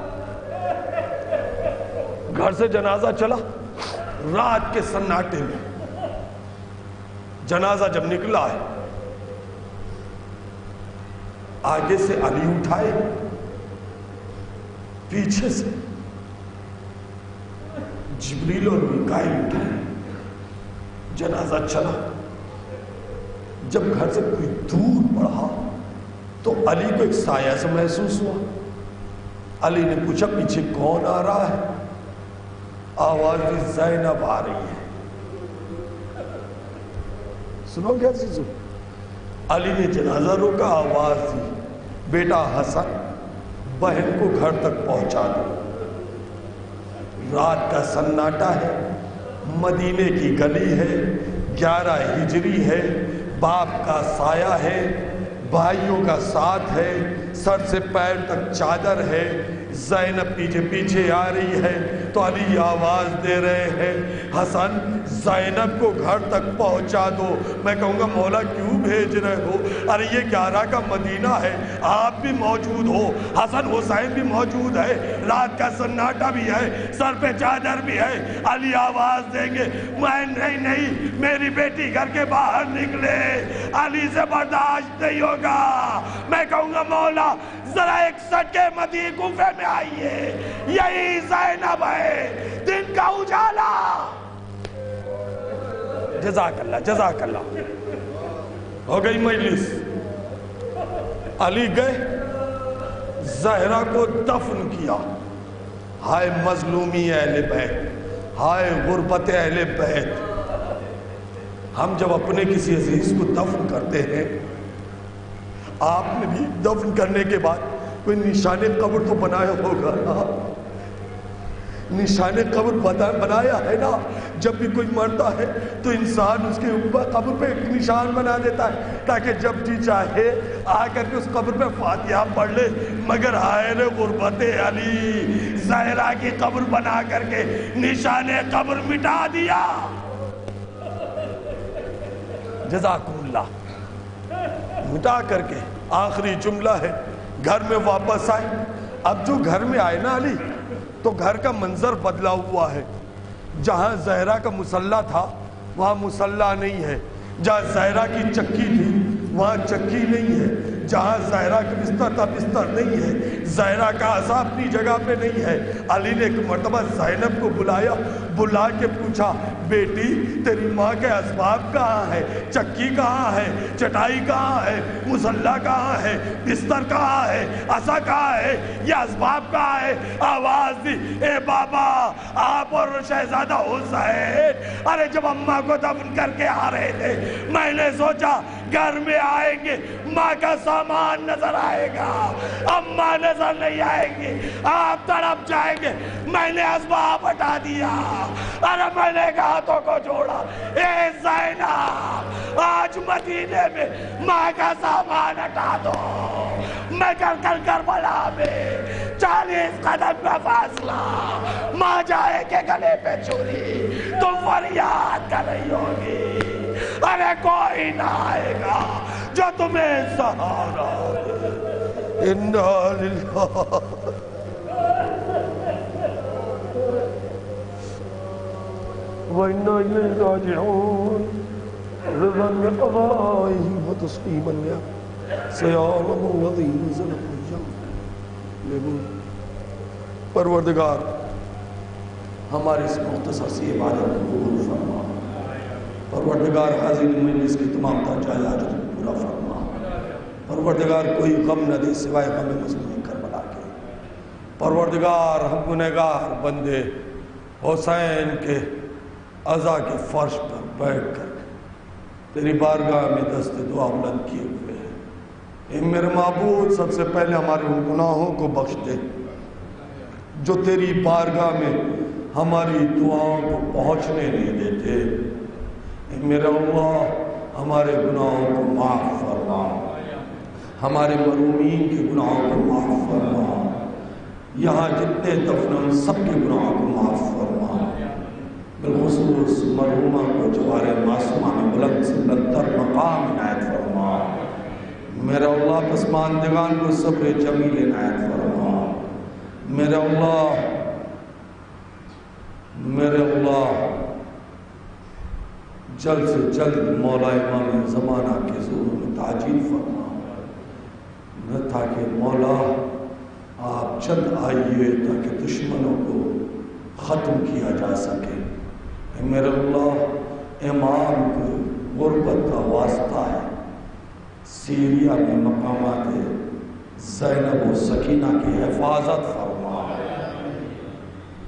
گھر سے جنازہ چلا رات کے سناٹے میں. جنازہ جب نکلا ہے آگے سے علی اٹھائے, پیچھے سے جبریل اور میکائیل اٹھائے. جنازہ چلا. جب گھر سے کوئی دور بڑھا تو علی کو ایک سایہ سے محسوس ہوا. علی نے پوچھا پیچھے کون آ رہا ہے؟ آواز دی زینب آ رہی ہے. سنو گے عزیزو, علی نے جنازہ روکا, آواز دی, بیٹا حسن بہن کو گھر تک پہنچا دو. رات کا سناٹا ہے, مدینے کی گلی ہے, 11 ہجری ہے, باپ کا سایہ ہے, بھائیوں کا ساتھ ہے, سر سے پیر تک چادر ہے. زینب پیچھے پیچھے آ رہی ہے تو علی آواز دے رہے ہیں, حسن زینب کو گھر تک پہنچا دو. میں کہوں گا مولا کیوں بھیج رہے ہو؟ ارے یہ 11 کا مدینہ ہے, آپ بھی موجود ہو, حسن حسین بھی موجود ہے, رات کا سناٹا بھی ہے, سر پہ چادر بھی ہے. علی آواز دیں گے, میں نہیں میری بیٹی گھر کے باہر نکلے, علی سے برداشت نہیں ہوگا. میں کہوں گا مولا ذرا ایک سٹکے مدی کوفے میں آئیے, یہی زینب ہے دن کا اجالا. جزاک اللہ جزاک اللہ. ہو گئی مجلس. علی گئے, زہرا کو دفن کیا. ہائے مظلومی اہل بیت, ہائے غربت اہل بیت. ہم جب اپنے کسی عزیز کو دفن کرتے ہیں, آپ نے بھی دفن کرنے کے بعد کوئی نشان قبر تو بنایا ہوگا نا, نشان قبر بنایا ہے نا. جب بھی کوئی مرتا ہے تو انسان اس کے اوپر قبر پہ ایک نشان بنا دیتا ہے تاکہ جب جی چاہے آ کر کے اس قبر پہ فاتحہ پڑھ لے. مگر آئے غربت علی, زہرا کی قبر بنا کر کے نشان قبر مٹا دیا. جزاکم اللہ. مٹا کر کے آخری جملہ ہے, گھر میں واپس آئے. اب جو گھر میں آئے نا علی, تو گھر کا منظر بدلا ہوا ہے. جہاں زہرا کا مصلی تھا وہاں مصلی نہیں ہے, جہاں زہرا کی چکی تھی وہاں چکی نہیں ہے, جہاں زہرا کا بستر تھا بستر نہیں ہے, زہرا کا عصا اپنی جگہ پہ نہیں ہے. علی نے ایک مرتبہ زینب کو بلایا, بلا کے پوچھا, بیٹی تیری ماں کے اسباب کہاں ہے؟ چکی کہاں ہے؟ چٹائی کہاں ہے؟ مصلی کہاں ہے؟ بستر کہاں ہے؟ عصا کہاں ہے؟ یہ اسباب کہاں ہے؟ آواز دی, اے بابا آپ اور شہزادہ حسین ارے جب اماں کو دفن کر کے آ رہے تھے میں نے سوچا گھر میں آئیں گے ماں کا سامان نظر آئے گا, اماں نظر نہیں آئیں گے, آپ تڑپ جائیں گے. میں نے اسباب ہٹا دیا, ارے میں نے ہاتھوں کو جوڑا, اے زینب آج مدینے میں ماں کا سامان ہٹا دو. میں کل کربلا میں 40 قدم کا فاصلہ, ماں جائے کے گلے پہ چھری, تم فریاد کر رہی ہوگی, ارے کوئی نہ آئے گا جو تمہیں سہارا دے. انا للہ وَإِنَّا إِلَيْهِ رَاجِعُونَ رِضًا بِقَضَائِهِ وَتَسْلِيمًا لِهُ سَيَعْلَمُ الَّذِينَ ظَلَمُوا. پروردگار ہماری اس مختصر سی عبادت کو قبول فرما. پروردگار حاضر مجلس کی تمام ترجایات پورا فرما. پروردگار کوئی غم نہ دے سوائے غم مظلوم کر. پروردگار ہم گنہگار بندے حسین کے عزا کے فرش پر بیٹھ کر تیری بارگاہ میں دست دعا بلند کیے ہوئے ہیں۔ اے میرے معبود، سب سے پہلے ہمارے ان گناہوں کو بخش دے جو تیری بارگاہ میں ہماری دعاؤں کو پہنچنے نہیں دیتے۔ اے میرے اللہ، ہمارے گناہوں کو معاف فرما، ہمارے مرحومین کے گناہوں کو معاف فرما، یہاں جتنے دفن ہیں ان سب کے گناہوں کو معاف فرما، بالخصوص مرحومہ کو جوار معصومہ میں بلند سے بلندر مقام عنایت فرما۔ میرے اللہ پسماندگان کو صبر جمیل عنایت فرما۔ میرے اللہ جلد سے جلد مولا امام زمانہ کے ظہور میں تعجیل فرما، نہ تاکہ مولا آپ جلد آئیے تاکہ دشمنوں کو ختم کیا جا سکے۔ میرے اللہ، امام کو غربت کا واسطہ ہے، سیریا میں مقامات زینب و سکینہ کی حفاظت فرما۔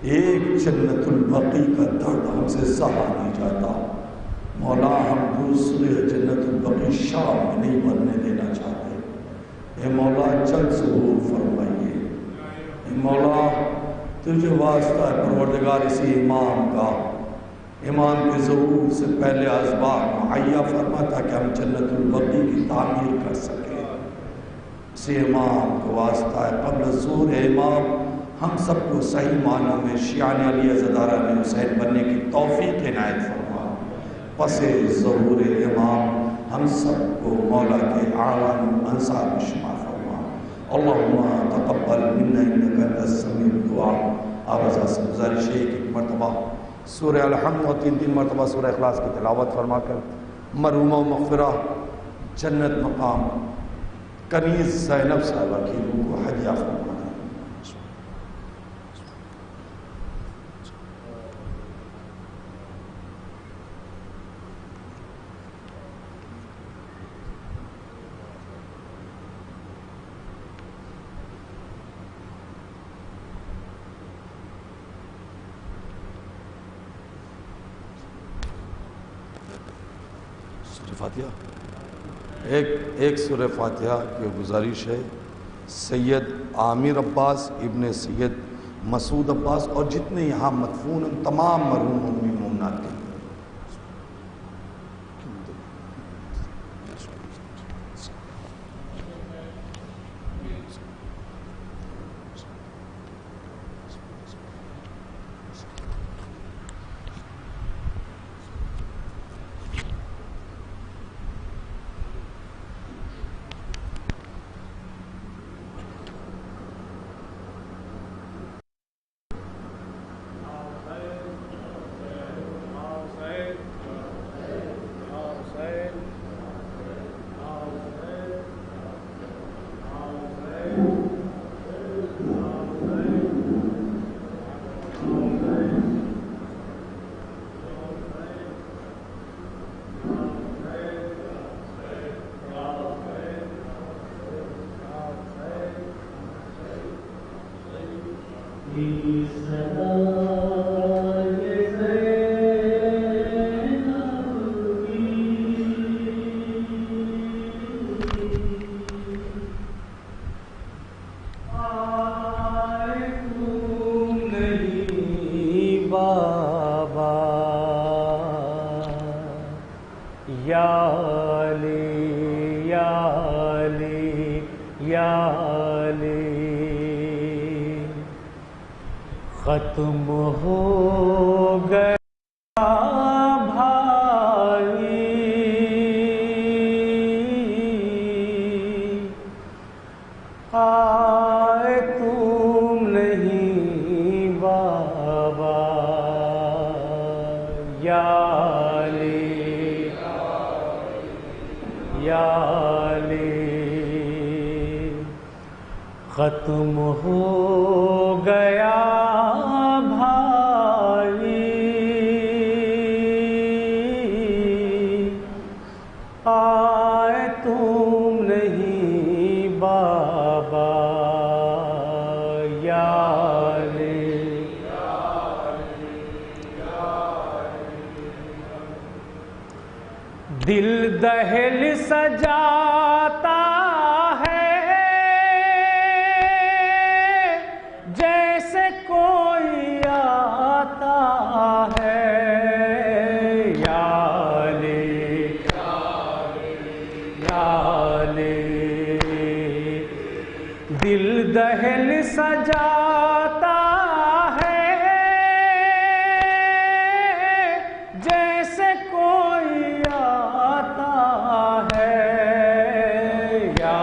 ایک جنت البقیع کا درد ہم سے سہا نہیں جاتا مولا، ہم دوسرے جنت البقیع شام میں نہیں بننے دینا چاہتے۔ اے مولا جلد ظہور فرمائیے۔ اے مولا تجھے واسطہ ہے پروردگار اسی امام کا، امام کے ظہور سے پہلے اسباب مہیا فرما تاکہ ہم جنت البقیع کی تعمیر کر سکیں۔ اسی امام کو واسطہ ہے قبل ظہور امام ہم سب کو صحیح معنوں میں شیعان علی زدارہ میں حسین بننے کی توفیق عنایت فرما۔ پس ظہور امام ہم سب کو مولا کے اعوان انصار میں شمار فرما۔ اللہم تقبل منا انک انت السمیع الدعاء۔ آوازہ سے گزارش ہے کہ ایک مرتبہ سورہ الحمد و 3 مرتبہ سورہ اخلاص کی تلاوت فرما کر مرحومہ و مغفرہ جنت مقام کنیز زینب صاحبہ کی روح کو ہدیہ فرما۔ فاتحہ ایک سورہ فاتحہ کی گزارش ہے سید عامر عباس ابن سید مسعود عباس اور جتنے یہاں مدفون ہیں تمام مرحوم مومنین مومنات کے ختم ہو گیا بھائی، آئے تم نہیں بابا، یا علی یا علی، ختم ہو گیا یا علی دل دہل سجاتا ہے جیسے کوئی آتا ہے یا علی یا علی دل دہل سجاتا ہے جیسے کوئی آتا ہے یا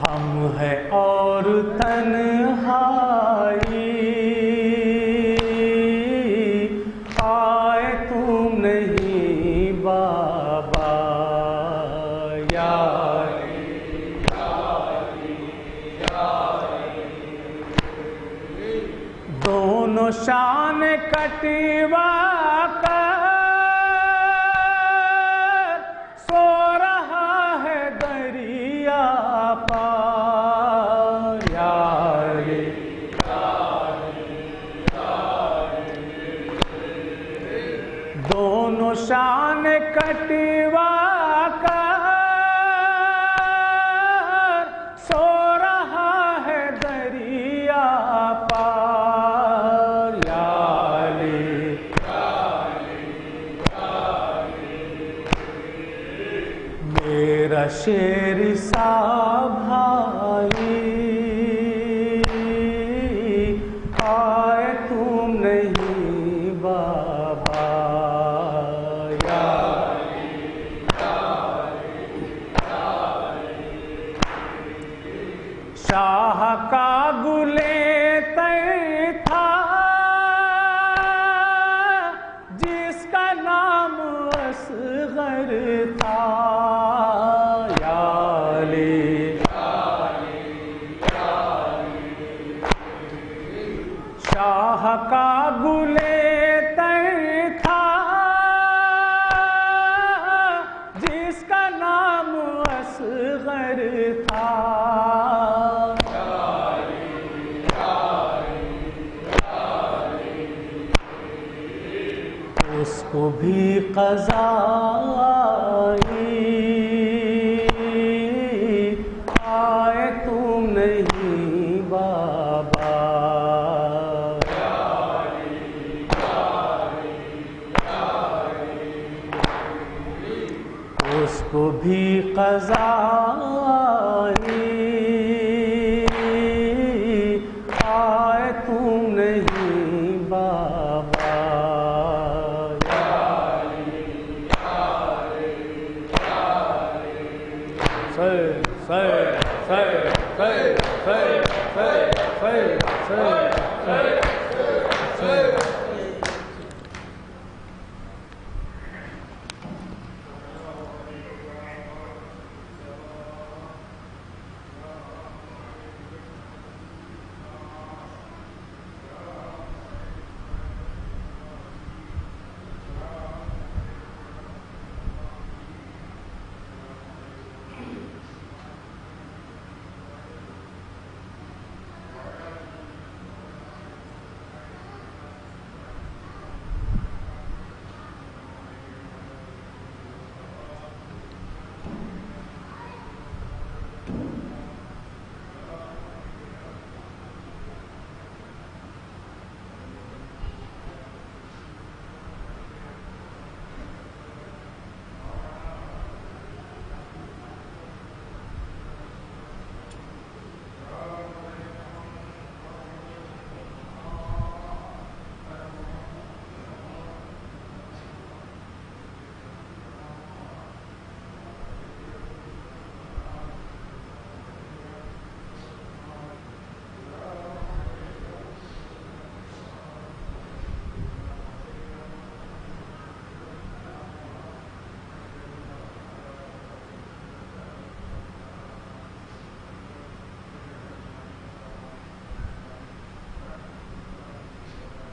ہم ہے اور تنہائی آئے تم نہیں بابا یا دونوں شان کٹوا کر سو رہا ہے دریا پار یا علی دونوں شان کٹوا کر سو رہا ہے دریا پار یا علی میرا شیر سا بھائی آئے تم نہیں بابا یا شاہ کا گلے تر تھا جس کا نام اصغر تھا یا علی شاہ کا گلے تر تھا جس کا نام اصغر تھا اس کو بھی قضا آئی آئے تم نہیں بابا اس کو بھی قضا آئی آئے تم نہیں بابا say